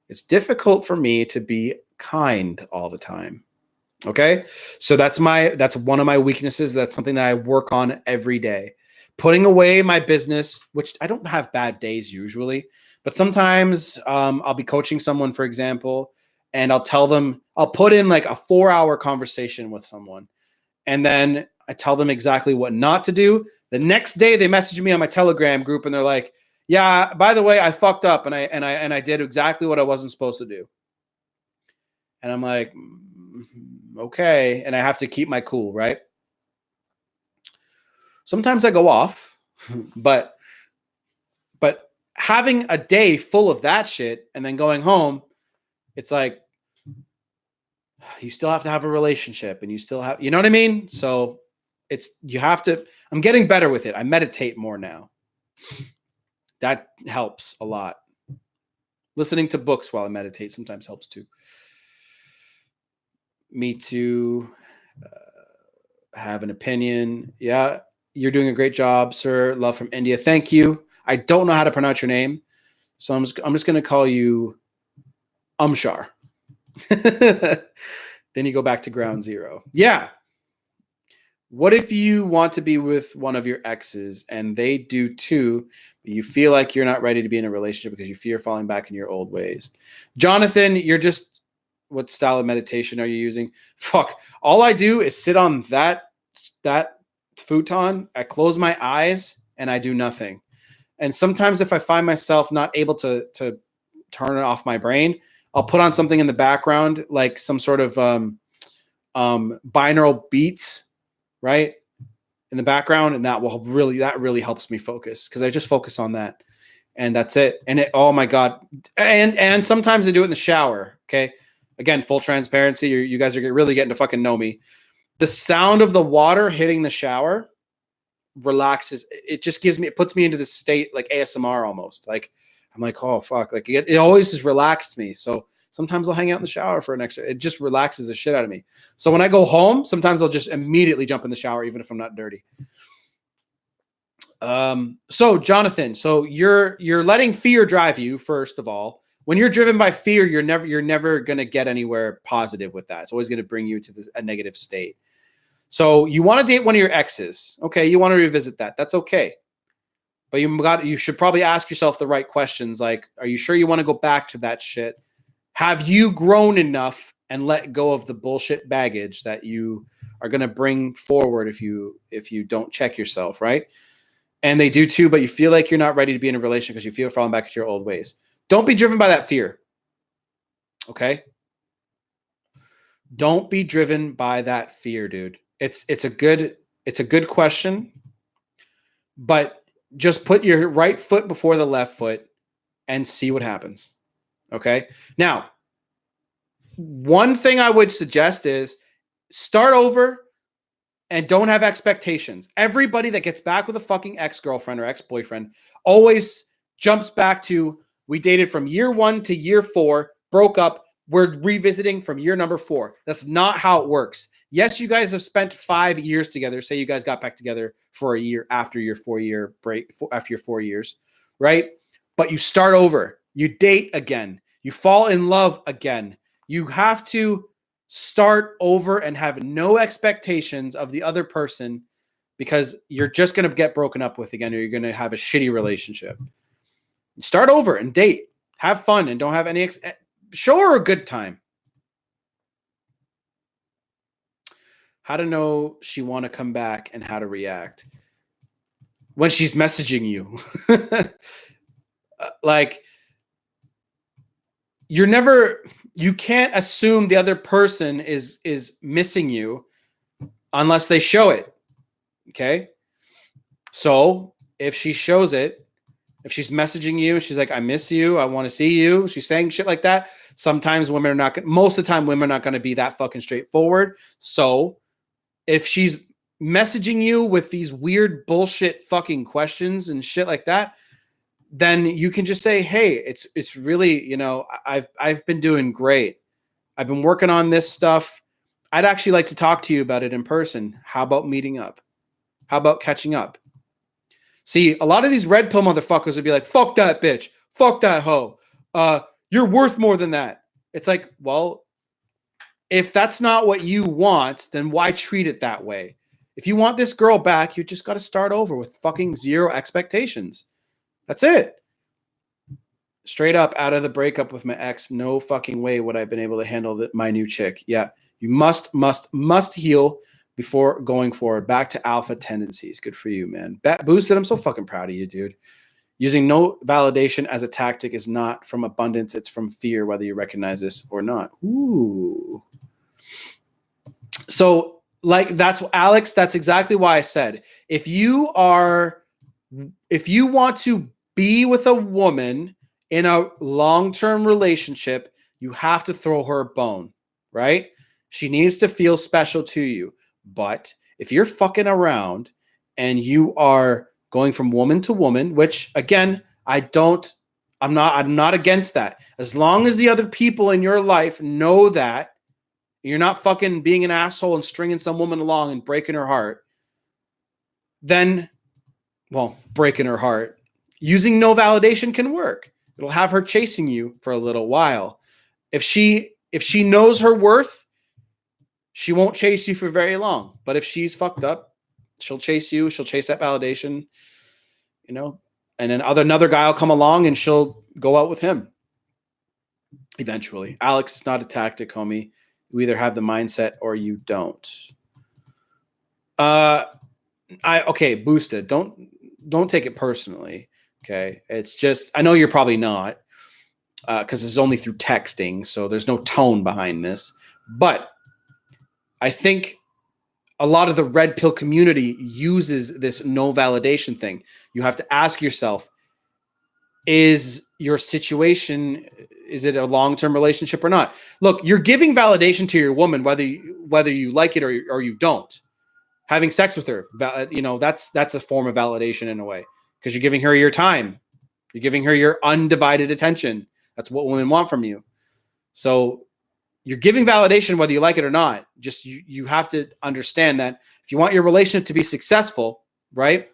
it's difficult for me to be kind all the time. Okay? So that's one of my weaknesses. That's something that I work on every day. Putting away my business, which I don't have bad days usually, but sometimes I'll be coaching someone, for example, and I'll put in like a 4-hour conversation with someone. And then I tell them exactly what not to do. The next day they message me on my Telegram group and they're like, yeah, by the way, I fucked up and I did exactly what I wasn't supposed to do. And I'm like, okay. And I have to keep my cool, right? Sometimes I go off, but having a day full of that shit and then going home, it's like, you still have to have a relationship and you still have, you know what I mean? So I'm getting better with it. I meditate more now. That helps a lot. Listening to books while I meditate sometimes helps too. Me too. Have an opinion. Yeah, you're doing a great job, sir. Love from India. Thank you. I don't know how to pronounce your name, so I'm just going to call you Umshar. Then you go back to ground zero. Yeah. What if you want to be with one of your exes and they do too, but you feel like you're not ready to be in a relationship because you fear falling back in your old ways? Jonathan, what style of meditation are you using? Fuck. All I do is sit on that futon. I close my eyes and I do nothing. And sometimes if I find myself not able to turn it off my brain, I'll put on something in the background, like some sort of binaural beats, right, in the background, and that really helps me focus because I just focus on that, and that's it. And oh my god, and sometimes I do it in the shower. Okay, again, full transparency. You guys are really getting to fucking know me. The sound of the water hitting the shower relaxes. It puts me into this state like ASMR almost. Like I'm like, oh fuck, like it always has relaxed me. So sometimes I'll hang out in the shower for an extra. It just relaxes the shit out of me. So when I go home, sometimes I'll just immediately jump in the shower, even if I'm not dirty. So Jonathan, so you're letting fear drive you. First of all, when you're driven by fear, you're never going to get anywhere positive with that. It's always going to bring you to a negative state. So you want to date one of your exes. Okay. You want to revisit that. That's okay. But you should probably ask yourself the right questions. Like, are you sure you want to go back to that shit? Have you grown enough and let go of the bullshit baggage that you are going to bring forward if you don't check yourself, right? And they do too, but you feel like you're not ready to be in a relationship because you feel falling back into your old ways. Don't be driven by that fear. Okay? Don't be driven by that fear, dude. It's a good question, but just put your right foot before the left foot and see what happens. Okay? Now, one thing I would suggest is start over and don't have expectations. Everybody that gets back with a fucking ex-girlfriend or ex-boyfriend always jumps back to, we dated from year 1 to year 4, broke up, we're revisiting from year number 4. That's not how it works. Yes, you guys have spent 5 years together. Say you guys got back together for a year after your 4-year break, after your 4 years, right? But you start over. You date again. You fall in love again. You have to start over and have no expectations of the other person, because you're just going to get broken up with again, or you're going to have a shitty relationship. Start over and date. Have fun and don't have any show her a good time. How to know she want to come back and how to react when she's messaging you. Like, you can't assume the other person is missing you unless they show it. Okay? So if she shows it, if she's messaging you, she's like, I miss you, I want to see you, she's saying shit like that, sometimes women are not, most of the time, women are not going to be that fucking straightforward. So if she's messaging you with these weird bullshit fucking questions and shit like that, then you can just say, hey, it's really, you know, I've been doing great. I've been working on this stuff. I'd actually like to talk to you about it in person. How about meeting up? How about catching up? See, a lot of these red pill motherfuckers would be like, fuck that bitch. Fuck that hoe. You're worth more than that. It's like, well, if that's not what you want, then why treat it that way? If you want this girl back, you just got to start over with fucking zero expectations. That's it. Straight up, out of the breakup with my ex, no fucking way would I have been able to handle my new chick. Yeah, you must heal before going forward. Back to alpha tendencies. Good for you, man. Boosted, I'm so fucking proud of you, dude. Using no validation as a tactic is not from abundance. It's from fear, whether you recognize this or not. Ooh. So, like, that's Alex. That's exactly why I said, if you want to be with a woman in a long-term relationship, you have to throw her a bone, right? She needs to feel special to you. But if you're fucking around and you are going from woman to woman, which again, I'm not against that. As long as the other people in your life know that you're not fucking being an asshole and stringing some woman along and breaking her heart, then, well, breaking her heart, using no validation can work. It'll have her chasing you for a little while. If she knows her worth, she won't chase you for very long. But if she's fucked up, she'll chase you. She'll chase that validation, you know, and then another guy will come along and she'll go out with him eventually. Alex, it's not a tactic, homie. You either have the mindset or you don't. Okay, boosted. Don't take it personally. Okay, it's just, I know you're probably not, because it's only through texting, so there's no tone behind this. But I think a lot of the red pill community uses this no validation thing. You have to ask yourself, is your situation, is it a long-term relationship or not? Look, you're giving validation to your woman, whether you like it or you don't. Having sex with her, you know, that's a form of validation in a way, because you're giving her your time. You're giving her your undivided attention. That's what women want from you. So you're giving validation whether you like it or not. Just you have to understand that if you want your relationship to be successful, right,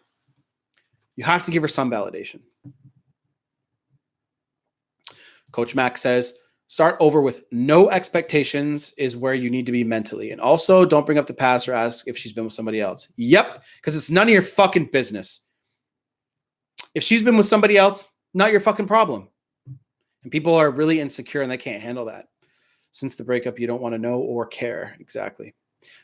you have to give her some validation. Coach Mac says, start over with no expectations is where you need to be mentally. And also, don't bring up the past or ask if she's been with somebody else. Yep, because it's none of your fucking business. If she's been with somebody else, not your fucking problem. And people are really insecure and they can't handle that. Since the breakup, you don't want to know or care. Exactly.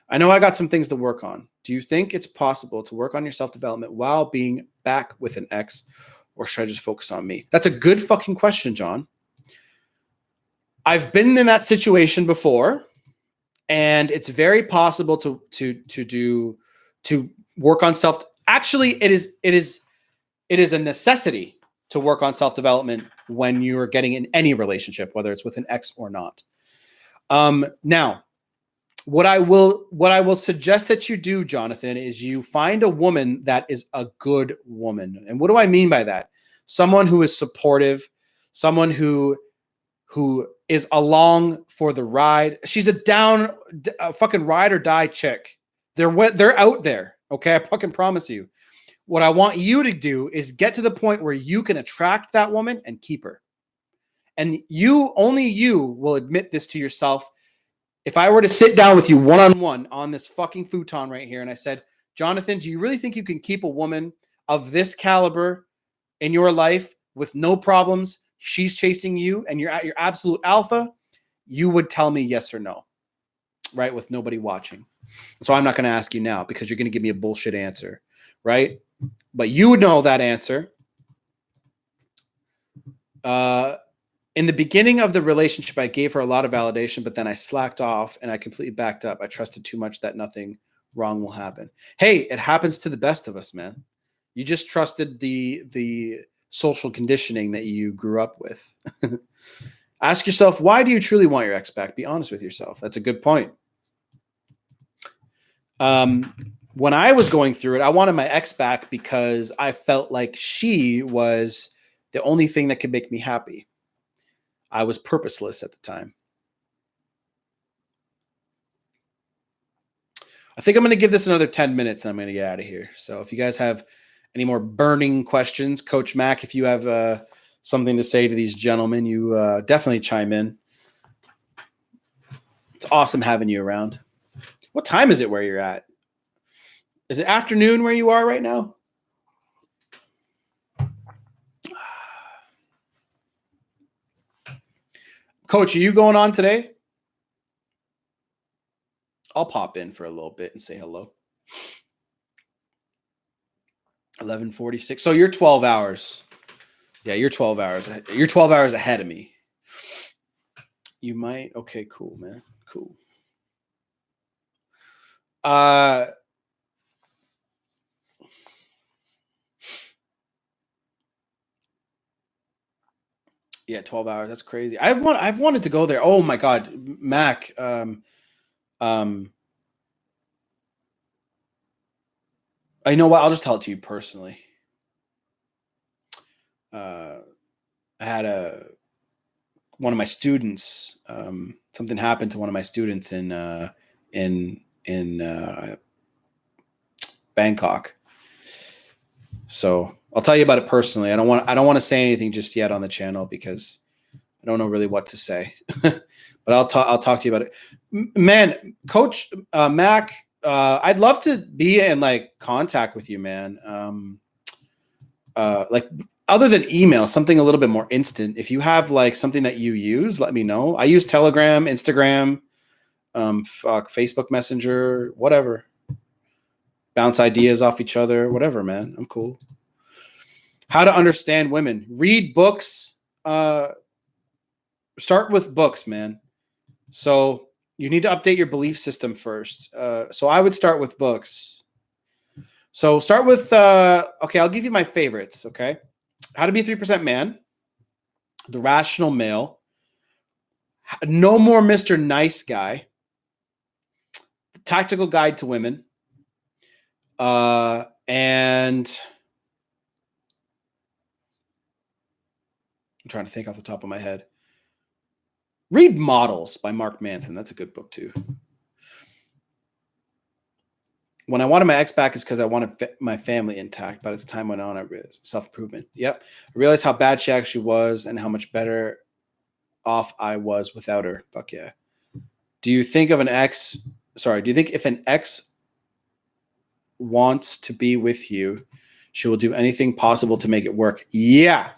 I know I got some things to work on. Do you think it's possible to work on your self-development while being back with an ex, or should I just focus on me? That's a good fucking question, John. I've been in that situation before, and it's very possible to work on self. Actually, it is a necessity to work on self-development when you're getting in any relationship, whether it's with an ex or not. Now, what I will suggest that you do, Jonathan, is you find a woman that is a good woman. And what do I mean by that? Someone who is supportive, someone who is along for the ride. She's a fucking ride or die chick. They're out there. Okay. I fucking promise you. What I want you to do is get to the point where you can attract that woman and keep her. And only you will admit this to yourself. If I were to sit down with you one-on-one on this fucking futon right here and I said, Jonathan, do you really think you can keep a woman of this caliber in your life with no problems? She's chasing you and you're at your absolute alpha. You would tell me yes or no, right? With nobody watching. So I'm not going to ask you now because you're going to give me a bullshit answer, right? But you would know that answer. In the beginning of the relationship, I gave her a lot of validation, but then I slacked off and I completely backed up. I trusted too much that nothing wrong will happen. Hey, it happens to the best of us, man. You just trusted the social conditioning that you grew up with. Ask yourself, why do you truly want your ex back? Be honest with yourself. That's a good point. When I was going through it, I wanted my ex back because I felt like she was the only thing that could make me happy. I was purposeless at the time. I think I'm going to give this another 10 minutes and I'm going to get out of here. So if you guys have any more burning questions, Coach Mac, if you have something to say to these gentlemen, you definitely chime in. It's awesome having you around. What time is it where you're at? Is it afternoon where you are right now? Coach, are you going on today? I'll pop in for a little bit and say hello. 11:46. So you're 12 hours. Yeah, you're 12 hours. You're 12 hours ahead of me. You might. Okay, cool, man. Cool. Yeah, 12 hours. That's crazy. I've wanted to go there. Oh my God, Mac. I know what. I'll just tell it to you personally. I had one of my students. Something happened to one of my students in Bangkok. So I'll tell you about it personally. I don't want to say anything just yet on the channel because I don't know really what to say. But I'll talk to you about it. Man, Coach Mac, I'd love to be in like contact with you, man. Like other than email, something a little bit more instant. If you have like something that you use, let me know. I use Telegram, Instagram, Facebook Messenger, whatever. Bounce ideas off each other, whatever, man. I'm cool. How to understand women. Read books. Start with books, man. So you need to update your belief system first. So I would start with books. So start with, okay, I'll give you my favorites, okay? How to Be a 3% Man, The Rational Male, No More Mr. Nice Guy, The Tactical Guide to Women, and I'm trying to think off the top of my head. Read Models by Mark Manson. That's a good book too. When I wanted my ex back is because I wanted my family intact, but as time went on, I realized self-improvement. Yep. I realized how bad she actually was and how much better off I was without her. Fuck yeah. Do you think if an ex wants to be with you, she will do anything possible to make it work? Yeah.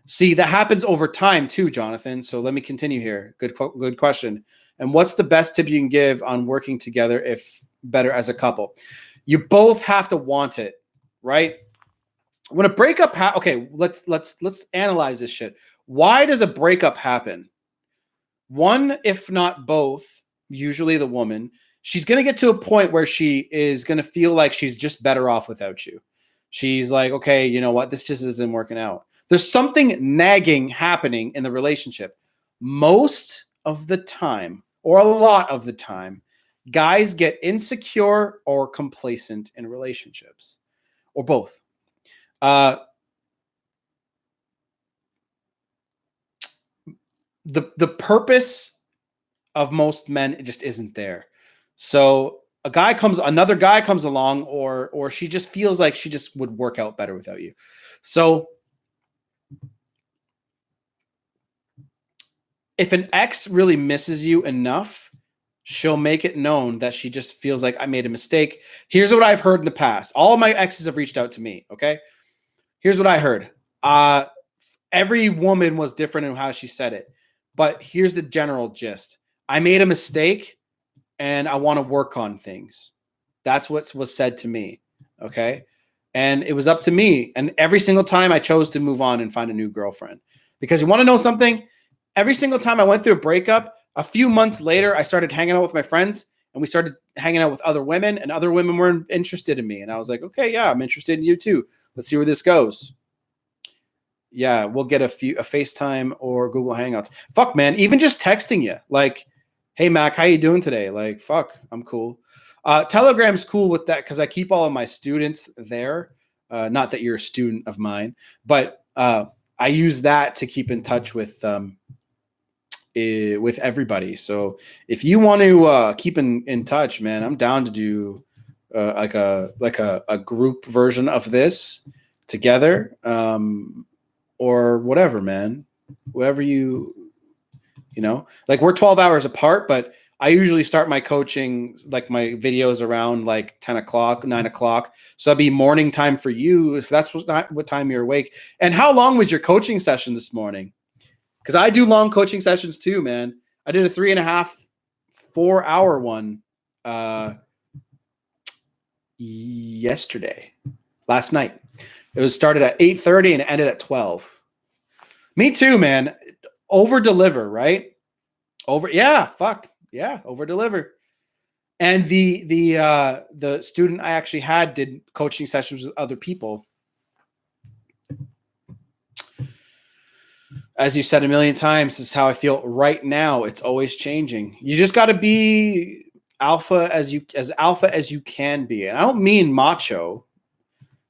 See, that happens over time too, Jonathan. So let me continue here. Good question. And what's the best tip you can give on working together if better as a couple? You both have to want it, right? When a breakup okay, let's analyze this shit. Why does a breakup happen? One, if not both, usually the woman, she's going to get to a point where she is going to feel like she's just better off without you. She's like, okay, you know what? This just isn't working out. There's something nagging happening in the relationship. Most of the time, or a lot of the time, guys get insecure or complacent in relationships, or both. The purpose of most men, it just isn't there. So another guy comes along, or she just feels like she just would work out better without you. So if an ex really misses you enough, she'll make it known that she just feels like I made a mistake. Here's what I've heard in the past. All of my exes have reached out to me. Okay. Here's what I heard. Every woman was different in how she said it, but here's the general gist. I made a mistake and I want to work on things. That's what was said to me. Okay. And it was up to me. And every single time I chose to move on and find a new girlfriend. Because you want to know something? Every single time I went through a breakup, a few months later, I started hanging out with my friends and we started hanging out with other women, and other women were interested in me. And I was like, okay, yeah, I'm interested in you too. Let's see where this goes. Yeah, we'll get a FaceTime or Google Hangouts. Fuck, man. Even just texting you. Like, hey, Mac, how you doing today? Like, fuck, I'm cool. Telegram's cool with that because I keep all of my students there. Not that you're a student of mine, but I use that to keep in touch with everybody. So if you want to keep in touch, man, I'm down to do like a group version of this together, or whatever, man. Whatever you know, like we're 12 hours apart, but I usually start my coaching, like my videos around like 10 o'clock, 9 o'clock. So that'd be morning time for you if that's what time you're awake. And how long was your coaching session this morning? Because I do long coaching sessions too, man. I did a 3.5, 4-hour one last night. It was started at 8:30 and it ended at 12. Me too, man. Over deliver, right? Over deliver. And the student I actually had did coaching sessions with other people. As you said a million times, this is how I feel right now. It's always changing. You just got to be alpha as alpha as you can be. And I don't mean macho.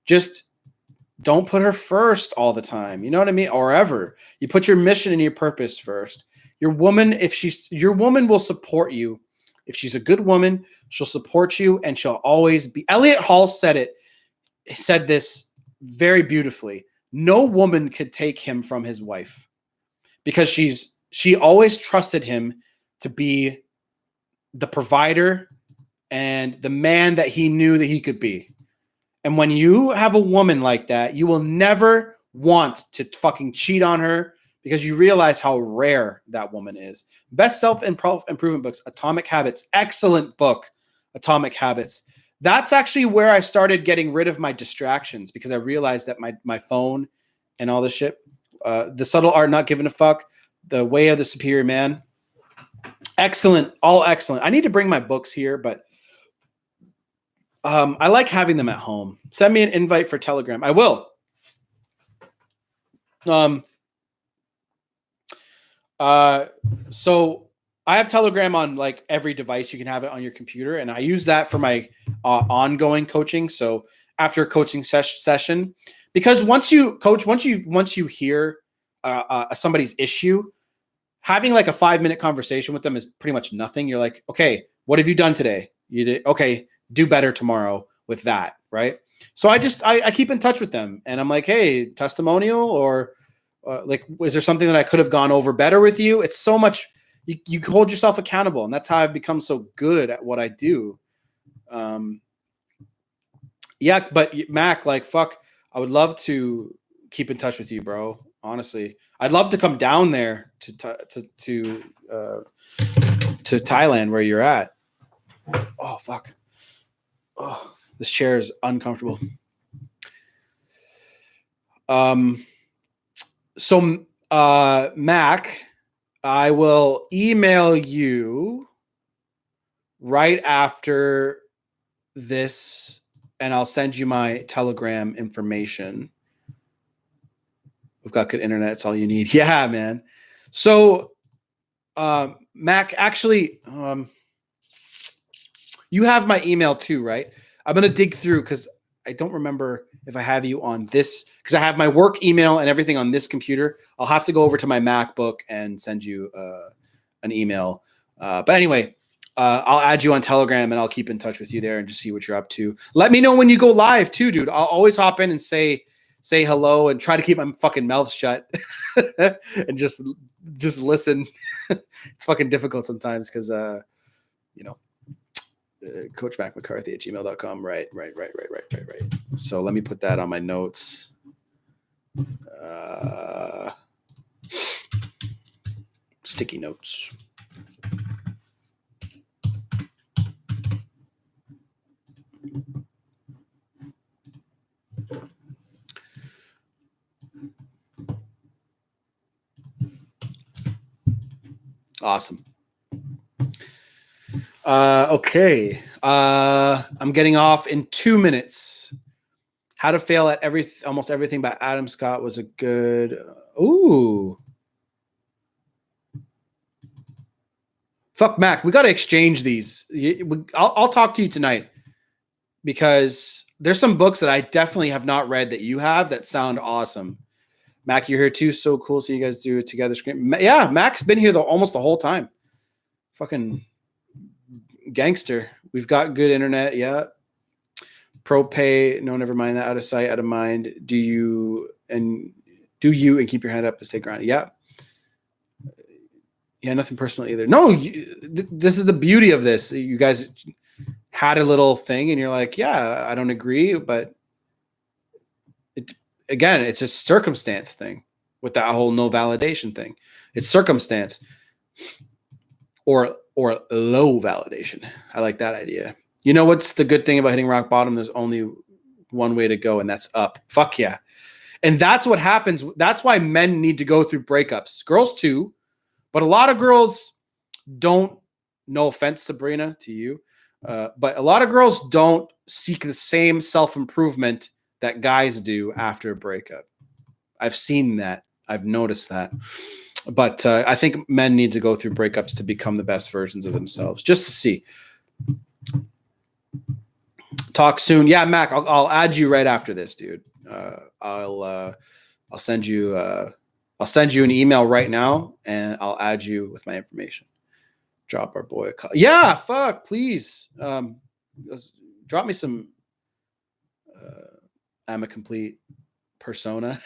Just don't put her first all the time. You know what I mean? Or ever. You put your mission and your purpose first. Your woman will support you. If she's a good woman, she'll support you and she'll always be. Elliot Hall said this very beautifully. No woman could take him from his wife because she always trusted him to be the provider and the man that he knew that he could be. And when you have a woman like that, you will never want to fucking cheat on her because you realize how rare that woman is. Best self-improvement books, Atomic Habits. Excellent book, Atomic Habits. That's actually where I started getting rid of my distractions because I realized that my phone and all this shit, The Subtle Art Not Giving a Fuck, The Way of the Superior Man. Excellent. All excellent. I need to bring my books here, but I like having them at home. Send me an invite for Telegram. I will. So I have Telegram on like every device. You can have it on your computer, and I use that for my ongoing coaching. So after a coaching session, because once you hear somebody's issue, having like a 5-minute conversation with them is pretty much nothing. You're like, okay, what have you done today? You did okay. Do better tomorrow with that, right? So I keep in touch with them, and I'm like, hey, testimonial, or like, is there something that I could have gone over better with you? It's so much. You hold yourself accountable, and that's how I've become so good at what I do. Yeah, but Mac, like, fuck, I would love to keep in touch with you, bro. Honestly, I'd love to come down there to Thailand where you're at. Oh fuck. Oh, this chair is uncomfortable. So Mac, I will email you right after this, and I'll send you my Telegram information. We've got good internet. It's all you need. Yeah, man. So, Mac, actually, you have my email too, right? I'm going to dig through because I don't remember if I have you on this, because I have my work email and everything on this computer. I'll have to go over to my MacBook and send you an email. But anyway, I'll add you on Telegram and I'll keep in touch with you there and just see what you're up to. Let me know when you go live too, dude. I'll always hop in and say hello and try to keep my fucking mouth shut and just listen. It's fucking difficult sometimes because you know, Coach Mac McCarthy at gmail.com. Right. So let me put that on my notes. Sticky notes. Awesome. Okay. I'm getting off in 2 minutes. How to Fail at Almost Everything by Adam Scott was a good. Ooh. Fuck Mac. We got to exchange these. I'll talk to you tonight because there's some books that I definitely have not read that you have that sound awesome. Mac, you're here too. So cool. So you guys do it together. Yeah, Mac's been here almost the whole time. Fucking gangster. We've got good internet. Yeah. Pro pay. No, never mind that. Out of sight, out of mind. Do you and keep your hand up and stay grounded. Yeah. Yeah, nothing personal either. No, this is the beauty of this. You guys had a little thing and you're like, yeah, I don't agree, but it's a circumstance thing with that whole no validation thing. It's circumstance or low validation. I like that idea. You know what's the good thing about hitting rock bottom? There's only one way to go, and that's up. Fuck yeah. And that's what happens. That's why men need to go through breakups. Girls too. But a lot of girls don't, no offense, Sabrina, to you, but a lot of girls don't seek the same self-improvement that guys do after a breakup. I've seen that. I've noticed that. But I think men need to go through breakups to become the best versions of themselves, just to see. Talk soon. Yeah, Mac, I'll add you right after this, dude. I'll send you an email right now, and I'll add you with my information. Drop our boy a call. Yeah, fuck, please. Drop me some. I'm a complete persona.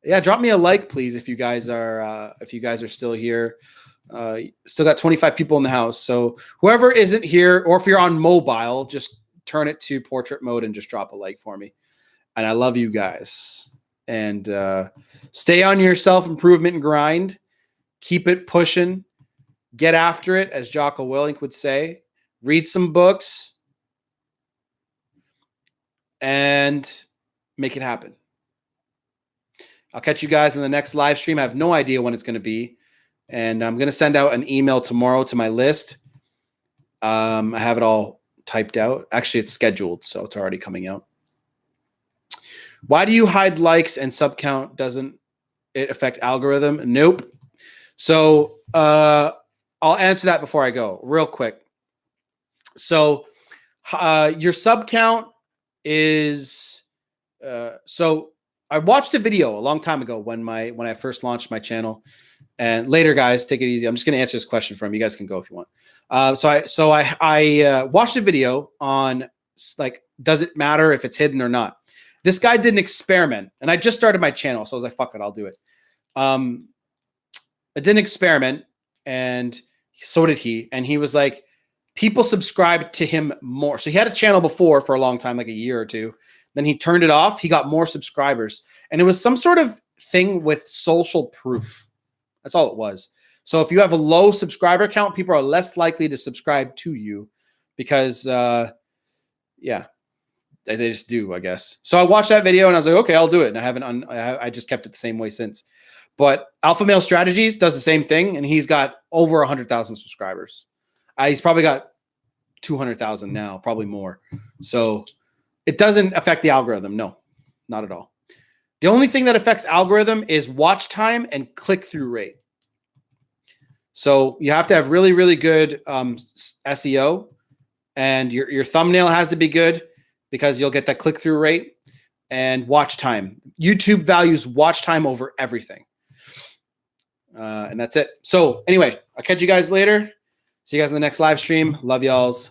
Yeah, drop me a like, please, if you guys are still here. Still got 25 people in the house. So whoever isn't here, or if you're on mobile, just turn it to portrait mode and just drop a like for me. And I love you guys. And stay on your self-improvement and grind. Keep it pushing. Get after it, as Jocko Willink would say. Read some books. And make it happen. I'll catch you guys in the next live stream. I have no idea when it's going to be. And I'm going to send out an email tomorrow to my list. I have it all typed out. Actually, it's scheduled, so it's already coming out. Why do you hide likes and sub count? Doesn't it affect algorithm? Nope. So I'll answer that before I go real quick. So your sub count is so I watched a video a long time ago when I first launched my channel. And later, guys, take it easy. I'm just going to answer this question from you. You guys can go if you want. So I watched a video on like, does it matter if it's hidden or not? This guy did an experiment, and I just started my channel, so I was like, fuck it, I'll do it. I did an experiment, and so did he. And he was like, people subscribed to him more. So he had a channel before for a long time, like a year or two. Then he turned it off. He got more subscribers. And it was some sort of thing with social proof. That's all it was. So if you have a low subscriber count, people are less likely to subscribe to you because, yeah, they just do, I guess. So I watched that video and I was like, okay, I'll do it. And I just kept it the same way since. But Alpha Male Strategies does the same thing, and he's got over 100,000 subscribers. He's probably got 200,000 now, probably more. So it doesn't affect the algorithm. No, not at all. The only thing that affects algorithm is watch time and click-through rate. So you have to have really, really good SEO, and your thumbnail has to be good because you'll get that click-through rate, and watch time. YouTube values watch time over everything. And that's it. So anyway, I'll catch you guys later. See you guys in the next live stream. Love y'alls.